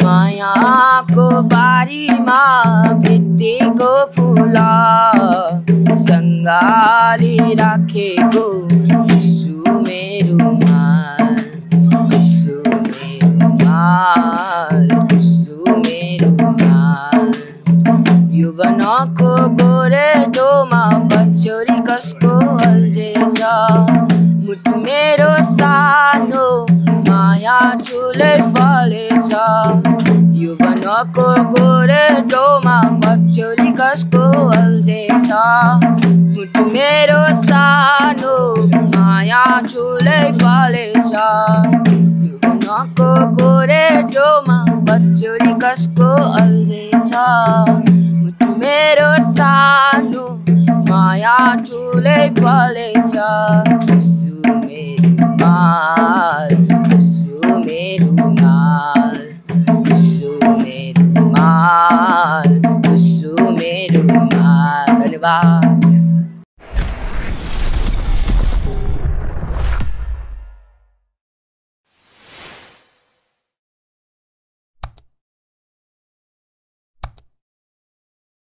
मायाको बारीमा भित्तेको फुल सङ्गाली राखेको कुसुमे रुमाल कुसुमे रुमाल कुसुमे रुमाल युवनको गोरेटोमा पछ्यौरी कसको अल्झेछ मुटु मेरो सानो माया ठुलै पलेछ युवनको गोरेटोमा पछ्यौरी कसको अल्झेछ मुटु मेरो सानो माया ठुलै पलेछ युवनको गोरेटोमा पछ्यौरी कसको अल्झेछ मुटु मेरो सानो माया ठुलै पलेछ कुसुमे रुमाल कुसुमे रुमाल कुसुमे रुमाल कुसुमे रुमाल धन्यवाद।